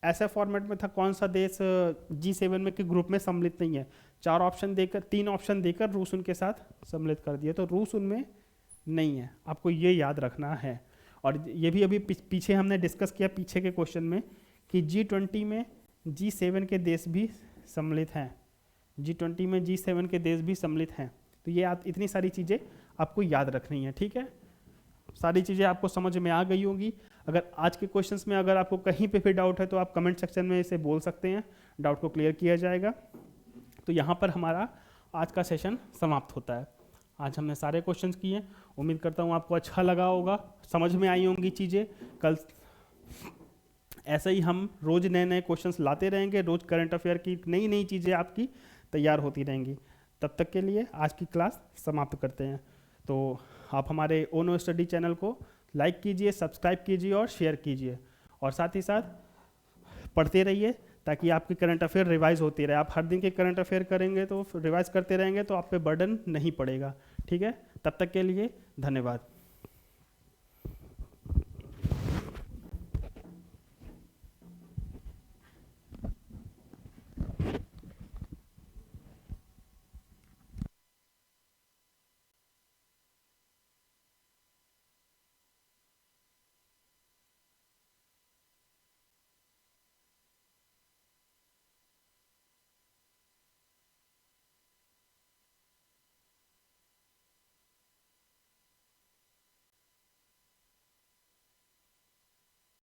ऐसा फॉर्मेट में था कौन सा देश G7 में के ग्रुप में सम्मिलित नहीं है। 4 ऑप्शन देकर, 3 ऑप्शन देकर रूस उनके साथ सम्मिलित कर दिया, तो रूस उनमें नहीं है। आपको ये याद रखना है। और ये भी अभी पीछे हमने डिस्कस किया पीछे के क्वेश्चन में कि G20 में G7 के देश भी सम्मिलित हैं। G20 में G7 के देश भी सम्मिलित हैं। तो ये इतनी सारी चीज़ें आपको याद रखनी है। ठीक है, सारी चीज़ें आपको समझ में आ गई होंगी। अगर आज के क्वेश्चंस में अगर आपको कहीं पे भी डाउट है तो आप कमेंट सेक्शन में इसे बोल सकते हैं, डाउट को क्लियर किया जाएगा। तो यहाँ पर हमारा आज का सेशन समाप्त होता है। आज हमने सारे क्वेश्चंस किए, उम्मीद करता हूँ आपको अच्छा लगा होगा, समझ में आई होंगी चीज़ें। कल ऐसे ही हम रोज़ नए नए क्वेश्चंस लाते रहेंगे, रोज़ करंट अफेयर की नई नई चीज़ें आपकी तैयार होती रहेंगी। तब तक के लिए आज की क्लास समाप्त करते हैं। तो आप हमारे ओनो स्टडी चैनल को लाइक कीजिए, सब्सक्राइब कीजिए और शेयर कीजिए, और साथ ही साथ पढ़ते रहिए ताकि आपकी करंट अफेयर रिवाइज होती रहे। आप हर दिन के करंट अफेयर करेंगे तो रिवाइज करते रहेंगे तो आप पे बर्डन नहीं पड़ेगा। ठीक है, तब तक के लिए धन्यवाद।